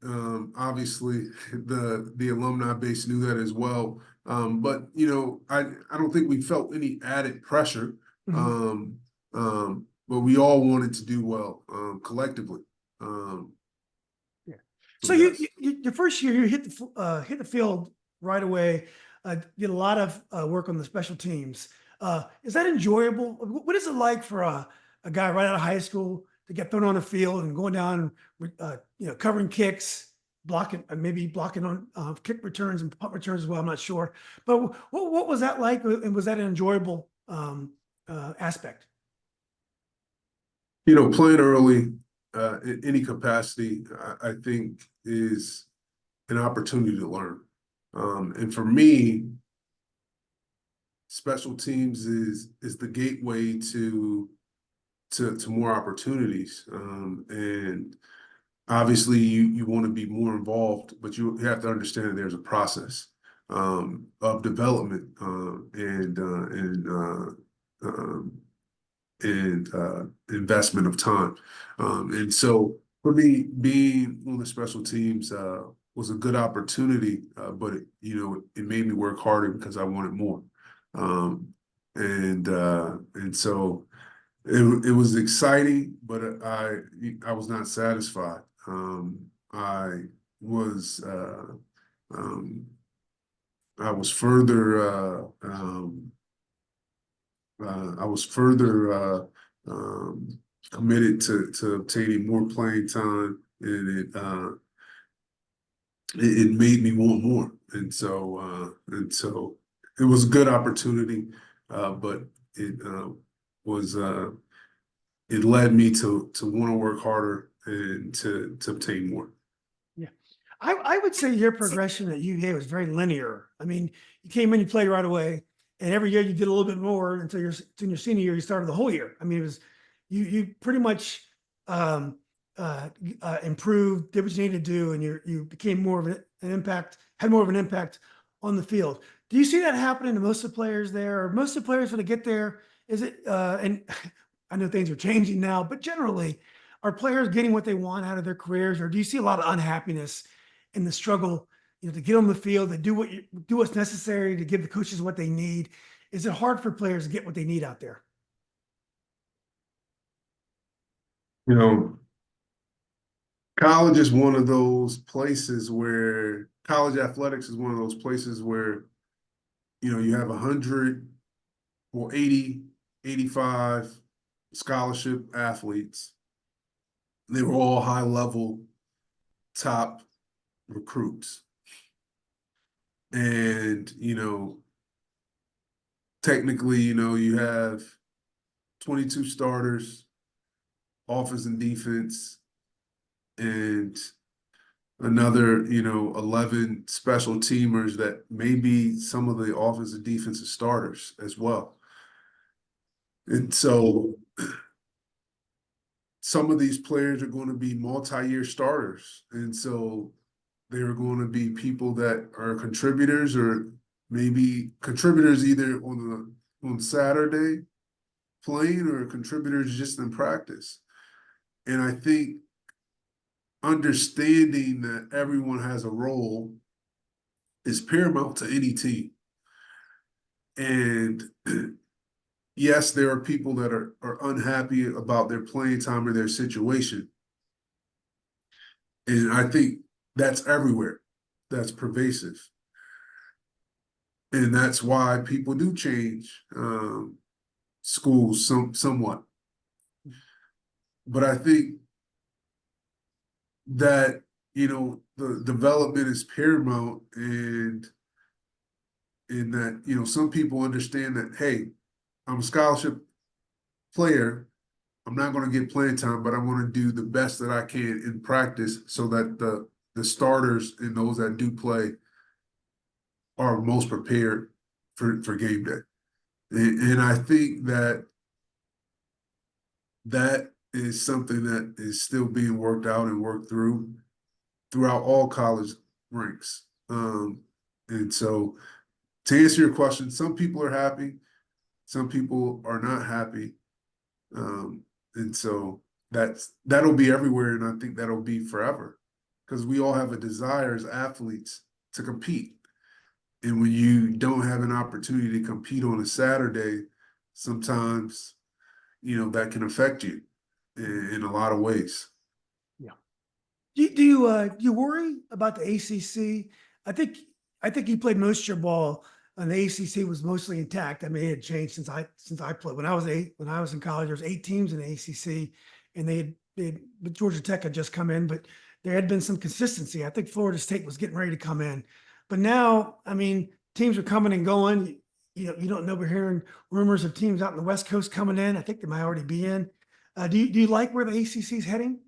Obviously, the alumni base knew that as well. But you know, I don't think we felt any added pressure. Mhm. Um, but we all wanted to do well collectively. Yeah. So So yes. your first year, you hit the field right away. Did a lot of work on the special teams. Is that enjoyable? What is it like for a guy right out of high school to get thrown on the field and going down, you know, covering kicks, blocking, maybe blocking on kick returns and punt returns as well? I'm not sure, but what was that like, and was that an enjoyable aspect? You know, playing early in any capacity, I think is an opportunity to learn. And for me, special teams is the gateway to more opportunities. And obviously, you want to be more involved, but you have to understand that there's a process of development um, and investment of time. And so for me, being on the special teams was a good opportunity, but you know, it made me work harder because I wanted more. Um, and so it was exciting, but I was not satisfied. I was um, I was further committed to obtaining more playing time, and it made me want more. And so it was a good opportunity, but it was it led me to want to work harder and to obtain more. Yeah. I would say your progression at UVA was very linear. I mean, you came in, you played right away, and every year you did a little bit more until your senior year, you started the whole year. I mean, it was you pretty much um, improved, did what you needed to do, and you became more of an impact, had more of an impact on the field. Do you see that happening to most of the players there, or most of the players when they get there? Is it and I know things are changing now, but generally, are players getting what they want out of their careers, or do you see a lot of unhappiness in the struggle, you know, to get on the field, to do what's necessary to give the coaches what they need? Is it hard for players to get what they need out there? You know, college is one of those places where college athletics is one of those places where, you know, you have 100 or 80, 85 scholarship athletes. They were all high level top recruits. And, you know, technically, you know, you have 22 starters, offense and defense, and another, you know, 11 special teamers that may be some of the offensive defensive starters as well. And so some of these players are going to be multi-year starters. And so they're going to be people that are contributors, or maybe contributors either on Saturday playing, or contributors just in practice. And I think understanding that everyone has a role is paramount to any team. And yes, there are people that are unhappy about their playing time or their situation. And I think that's everywhere. That's pervasive. And that's why people do change schools somewhat. But I think that, the development is paramount, and in that, some people understand that, hey, I'm a scholarship player. I'm not going to get playing time, but I want to do the best that I can in practice so that the starters and those that do play are most prepared for game day. And I think that is something that is still being worked out and worked throughout all college ranks. And so to answer your question, some people are happy, some people are not happy. And so that'll be everywhere, and I think that'll be forever, because we all have a desire as athletes to compete. And when you don't have an opportunity to compete on a Saturday, sometimes, that can affect you in a lot of ways. Yeah. Do you worry about the ACC? I think you played most of your ball, and the ACC was mostly intact. I mean, it had changed since I played. When I was in college, there was 8 teams in the ACC, and but Georgia Tech had just come in, but there had been some consistency. I think Florida State was getting ready to come in, but now, I mean, teams are coming and going. You don't know. We're hearing rumors of teams out in the West Coast coming in. I think they might already be in. Do you like where the ACC is heading?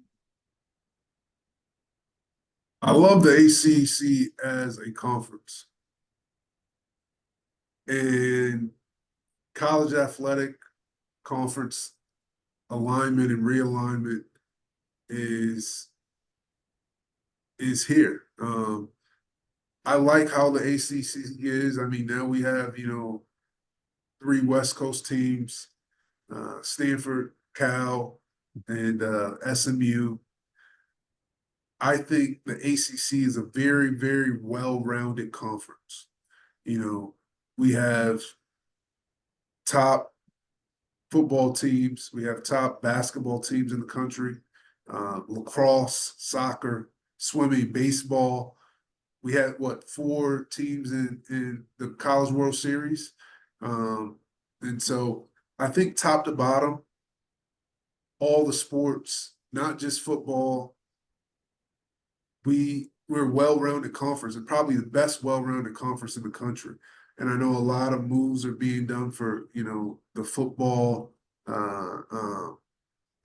I love the ACC as a conference, and college athletic conference alignment and realignment is here. I like how the ACC is. I mean, now we have, 3 West Coast teams, Stanford, Cal, and SMU. I think the ACC is a very, very well-rounded conference. We have top football teams, we have top basketball teams in the country, lacrosse, soccer, swimming, baseball. We had 4 teams in the College World Series. And so I think top to bottom, all the sports, not just football, we're a well-rounded conference, and probably the best well-rounded conference in the country. And I know a lot of moves are being done for, the football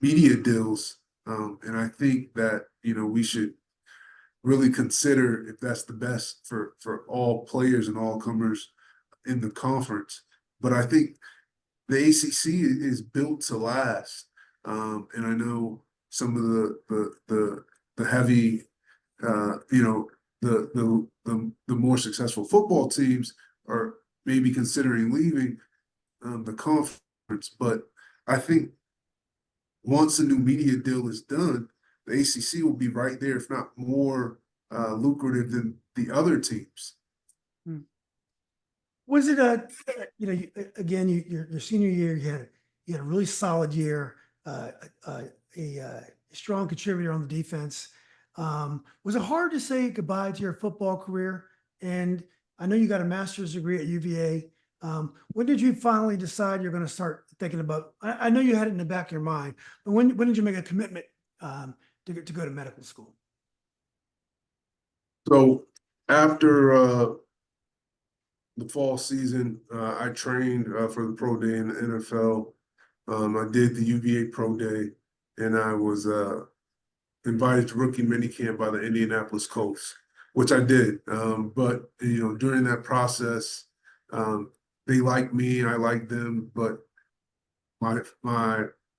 media deals. And I think that, we should really consider if that's the best for all players and all comers in the conference. But I think the ACC is built to last. And I know some of the heavy, the more successful football teams are maybe considering leaving the conference. But I think once a new media deal is done, the ACC will be right there, if not more lucrative than the other teams. Was it again, your senior year, you had a really solid year, a strong contributor on the defense. Was it hard to say goodbye to your football career? And I know you got a master's degree at UVA. When did you finally decide you're going to start thinking about? I know you had it in the back of your mind, but when did you make a commitment to go to medical school? So after the fall season, I trained for the pro day in the NFL. I did the UVA pro day, and I was invited to rookie minicamp by the Indianapolis Colts, which I did. But during that process, they liked me, I liked them, but my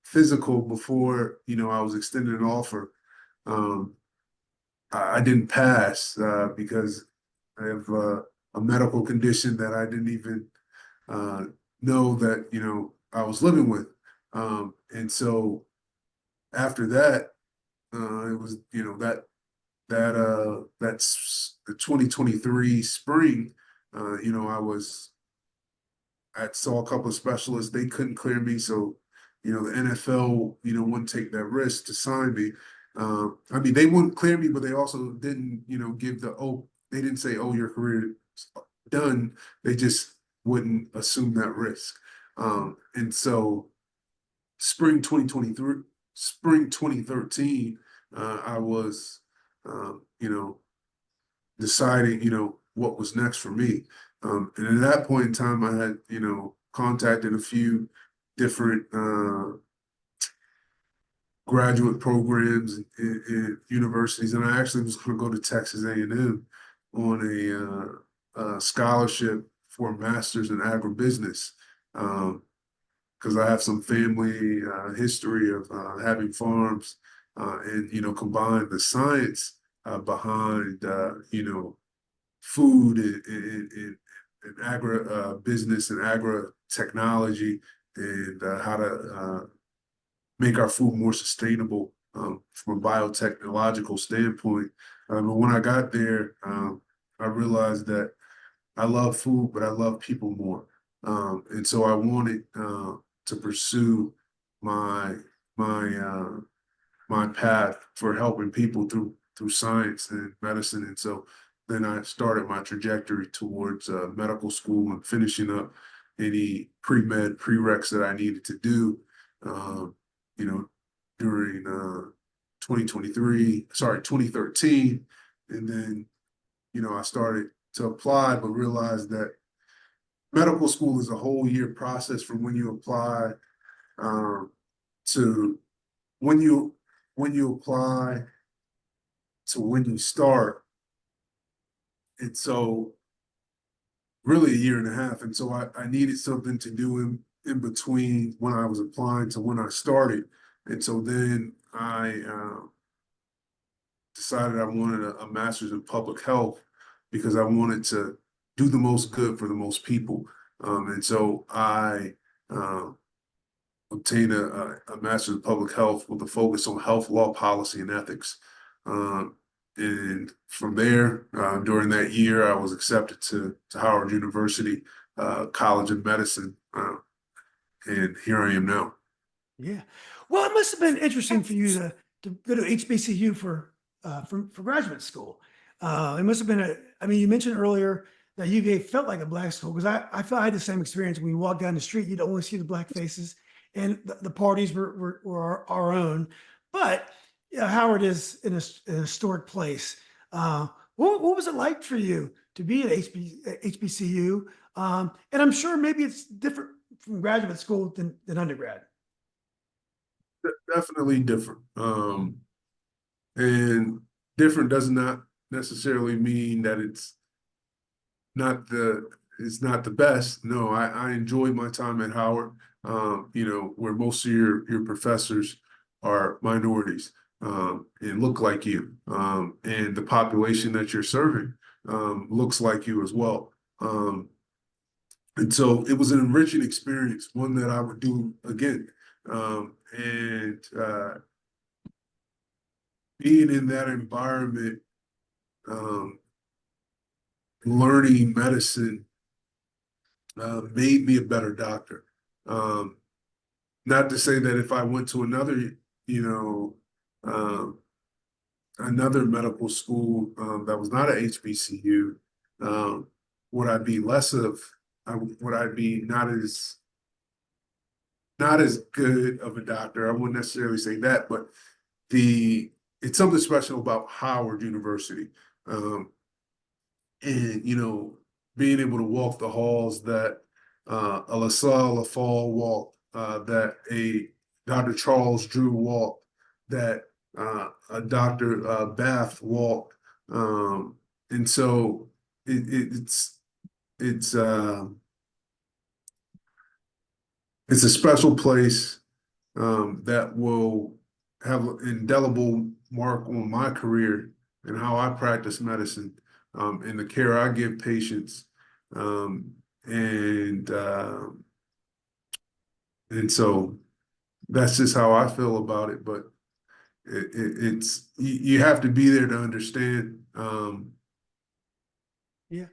physical before I was extended an offer, I didn't pass because I have a medical condition that I didn't even know that I was living with, and so after that, It was, that's the 2023 spring. I saw a couple of specialists, they couldn't clear me, so the NFL, wouldn't take that risk to sign me. I mean, they wouldn't clear me, but they also didn't, they didn't say, oh, your career is done. They just wouldn't assume that risk. And so spring 2013, I was, deciding, what was next for me. And at that point in time, I had, contacted a few different graduate programs in universities, and I actually was going to go to Texas A&M on a scholarship for a master's in agribusiness. Because I have some family history of having farms, and combine the science behind food and agri business and agri technology, and how to make our food more sustainable from a biotechnological standpoint. But when I got there, I realized that I love food, but I love people more. And so I wanted to pursue my my uh, my path for helping people through science and medicine. And so then I started my trajectory towards medical school and finishing up any pre-med prereqs that I needed to do, um, you know, during 2013. And then, I started to apply, but realized that medical school is a whole year process from when you apply um, to when you apply to when you start. And so really a year and a half. And so I needed something to do in between when I was applying to when I started. And so then I decided I wanted a master's in public health because I wanted to do the most good for the most people. And so I obtained a master's in public health with a focus on health law, policy, and ethics. And from there, during that year, I was accepted to Howard University College of Medicine, and here I am now. Yeah. Well, it must have been interesting for you to go to HBCU for graduate school. It must have been I mean, you mentioned earlier that UVA felt like a black school because I felt I had the same experience. When you walk down the street, you'd only see the black faces, and the parties were our own. But Howard is in a historic place. What was it like for you to be at HBCU? And I'm sure maybe it's different from graduate school than undergrad. Definitely different. And different does not necessarily mean that not the it's not the best. No, I enjoyed my time at Howard, where most of your professors are minorities, and look like you, and the population that you're serving looks like you as well. And so it was an enriching experience, one that I would do again. And being in that environment, um, learning medicine made me a better doctor. Um, Not to say that if I went to you know, um, another medical school that was not a HBCU, um, would I be less of, would I be not as good of a doctor? I wouldn't necessarily say that, but it's something special about Howard University. Um, and being able to walk the halls that a LaSalle Lafall walked, that a Dr. Charles Drew walked, that a Dr. Bath walked, and so it's it's a special place that will have an indelible mark on my career and how I practice medicine, and the care I give patients. Um, and uh, and so that's just how I feel about it. But It's you have to be there to understand. Yeah.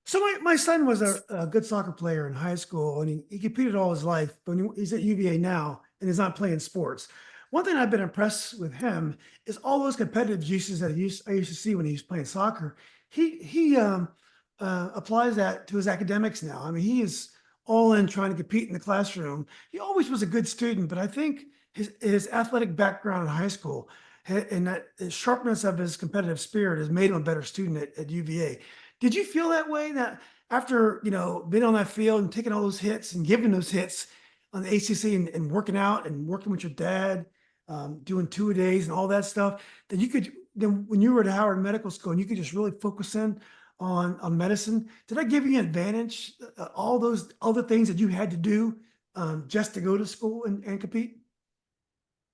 So my son was a good soccer player in high school, and he competed all his life, but he's at UVA now and he's not playing sports. One thing I've been impressed with him is all those competitive juices that I used to see when he was playing soccer. He applies that to his academics now. I mean, he is all in trying to compete in the classroom. He always was a good student, but I think his athletic background in high school and that the sharpness of his competitive spirit has made him a better student at UVA. Did you feel that way that after, being on that field and taking all those hits and giving those hits on the ACC and working out and working with your dad, doing two-a-days and all that stuff, that you could then when you were at Howard Medical School and you could just really focus in on medicine, did that give you an advantage? All those other things that you had to do just to go to school and compete?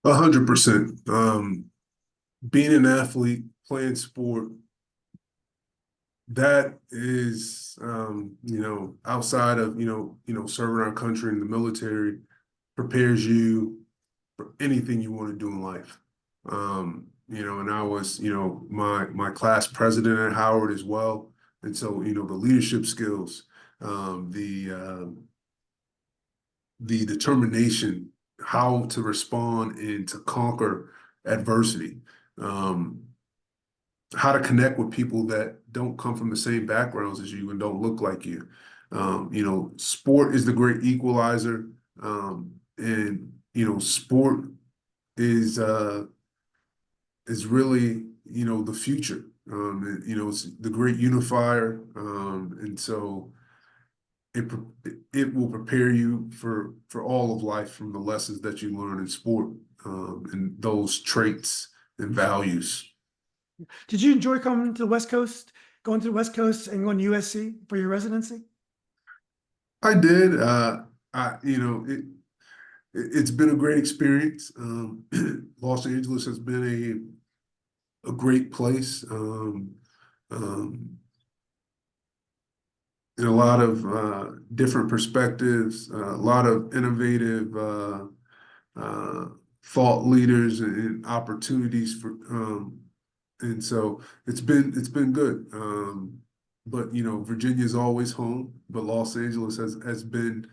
100%. Being an athlete, playing sport, that is, outside of, serving our country in the military, prepares you for anything you want to do in life. And I was, my class president at Howard as well. And so, the leadership skills, the determination, how to respond and to conquer adversity, how to connect with people that don't come from the same backgrounds as you and don't look like you. Sport is the great equalizer. And sport is really, the future. It's the great unifier. And so it will prepare you for all of life from the lessons that you learn in sport, and those traits and values. Did you enjoy coming to the West Coast, going to the West Coast and going to USC for your residency? I did. It's been a great experience. Los Angeles has been a great place. And a lot of different perspectives, a lot of innovative thought leaders and opportunities for, and so it's been good. But Virginia is always home, but Los Angeles has been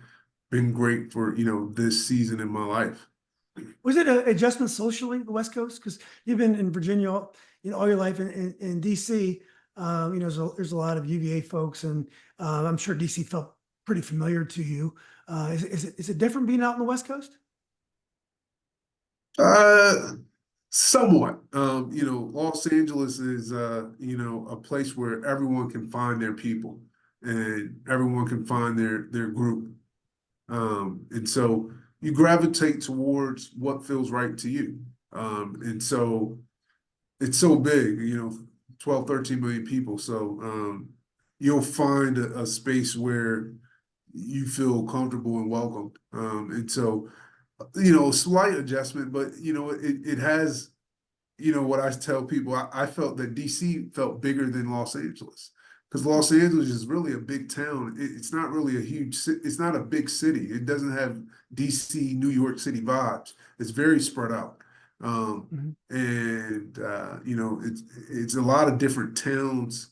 great for this season in my life. Was it an adjustment socially, the West Coast? Because you've been in Virginia, all your life in DC. There's a lot of UVA folks, and I'm sure DC felt pretty familiar to you. Is it different being out on the West Coast? Somewhat. Los Angeles is a place where everyone can find their people and everyone can find their group. And so you gravitate towards what feels right to you. And so it's so big, 12, 13 million people. So you'll find a space where you feel comfortable and welcomed. And so, slight adjustment, but it has, what I tell people, I felt that DC felt bigger than Los Angeles. Because Los Angeles is really a big town. It's not really it's not a big city. It doesn't have DC, New York City vibes. It's very spread out. And it's a lot of different towns,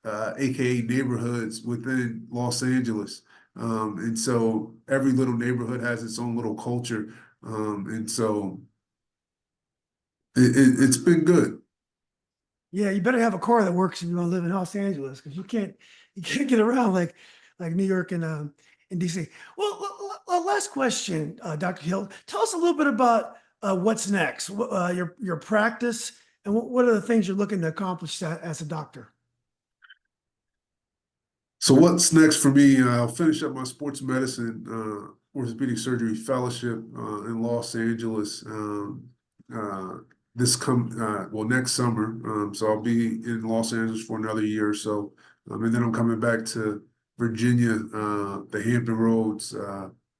aka neighborhoods within Los Angeles. And so every little neighborhood has its own little culture. And so it's been good. Yeah, you better have a car that works if you want to live in Los Angeles, because you can't get around like New York and DC. Well, last question, Dr. Hill. Tell us a little bit about what's next, your practice, and what are the things you're looking to accomplish as a doctor? So what's next for me? I'll finish up my sports medicine orthopedic surgery fellowship in Los Angeles next summer. So I'll be in Los Angeles for another year or so, and then I'm coming back to Virginia, the Hampton Roads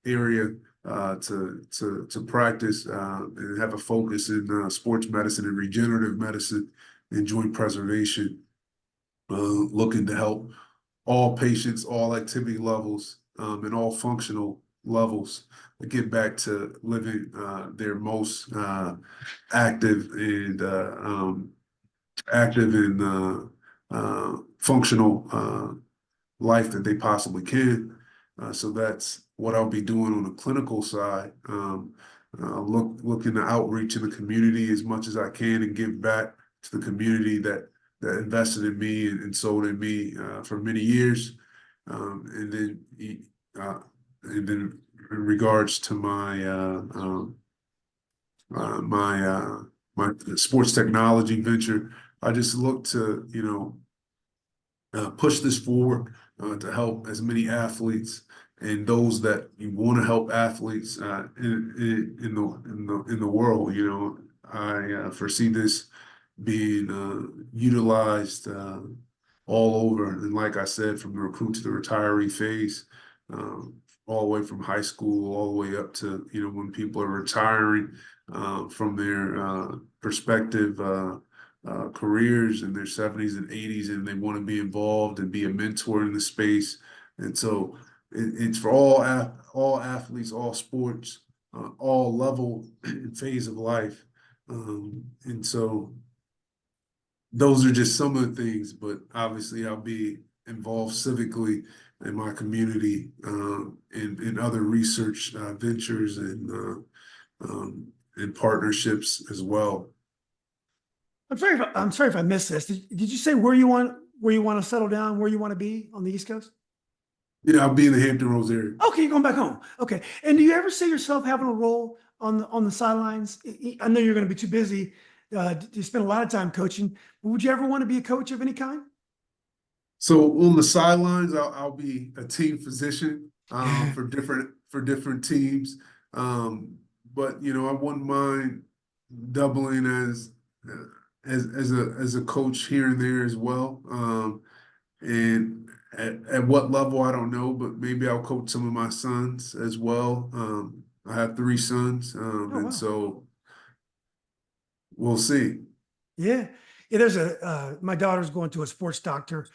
area to practice and have a focus in sports medicine and regenerative medicine and joint preservation, looking to help all patients, all activity levels, and all functional levels to get back to living their most active and functional life that they possibly can. So that's what I'll be doing on the clinical side. Looking to outreach in the community as much as I can and give back to the community that invested in me and sold in me for many years. And then in regards to my sports technology venture, I just look to push this forward to help as many athletes and those that you want to help athletes in the world. I foresee this being utilized all over, and like I said, from the recruit to the retiree phase, all the way from high school, all the way up to when people are retiring from their perspective careers in their 70s and 80s, and they want to be involved and be a mentor in the space. And so it's for all athletes, all sports, all level and phase of life. And so those are just some of the things, but obviously I'll be involved civically in my community, in other research ventures and partnerships as well. I'm sorry if I missed this. Did you say where you want to settle down, where you want to be on the East Coast? Yeah, I'll be in the Hampton Roads area. Okay, you're going back home. Okay. And do you ever see yourself having a role on the sidelines? I know you're going to be too busy. You spend a lot of time coaching. Would you ever want to be a coach of any kind? So on the sidelines, I'll be a team physician for different teams. But I wouldn't mind doubling as a coach here and there as well. And at what level, I don't know, but maybe I'll coach some of my sons as well. I have 3 sons, wow. and so we'll see. Yeah. There's my daughter's going to a sports doctor.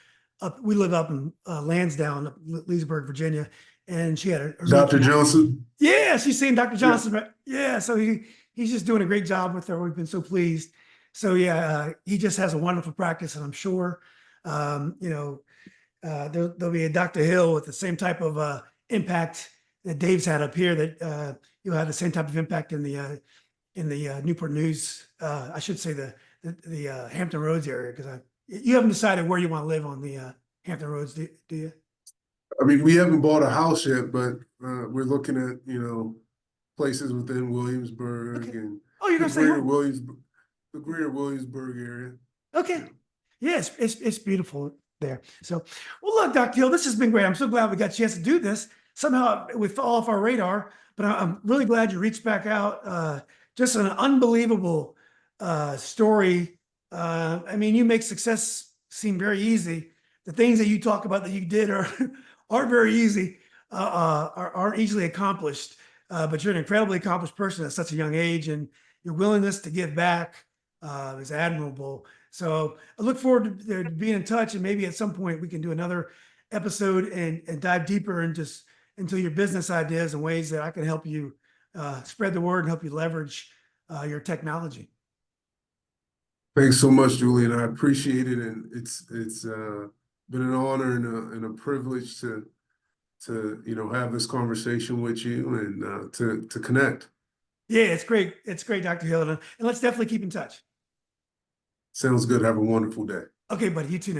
We live up in Lansdowne, up Leesburg, Virginia, and she had a Dr. Johnson? Yeah, she's seeing Dr. Johnson. Right? Yeah, so he's just doing a great job with her. We've been so pleased. So yeah, he just has a wonderful practice, and I'm sure, there'll be a Dr. Hill with the same type of impact that Dave's had up here. That you'll have the same type of impact in the Newport News. I should say the Hampton Roads area, because you haven't decided where you want to live on the Hampton Roads, do you? I mean, we haven't bought a house yet, but we're looking at places within Williamsburg and Oh, you're gonna say the greater Williamsburg area. Okay. Yes, it's beautiful there. So, well, look, Dr. Hill, this has been great. I'm so glad we got a chance to do this. Somehow we fell off our radar, but I'm really glad you reached back out. Just an unbelievable story. I mean, you make success seem very easy. The things that you talk about that you did aren't very easy, aren't easily accomplished. But you're an incredibly accomplished person at such a young age, and your willingness to give back is admirable. So I look forward to being in touch, and maybe at some point we can do another episode and dive deeper into your business ideas and ways that I can help you spread the word and help you leverage your technology. Thanks so much, Julian. I appreciate it, and it's been an honor and a privilege to have this conversation with you and to connect. Yeah, it's great. It's great, Dr. Hill, and let's definitely keep in touch. Sounds good. Have a wonderful day. Okay, buddy. You too now.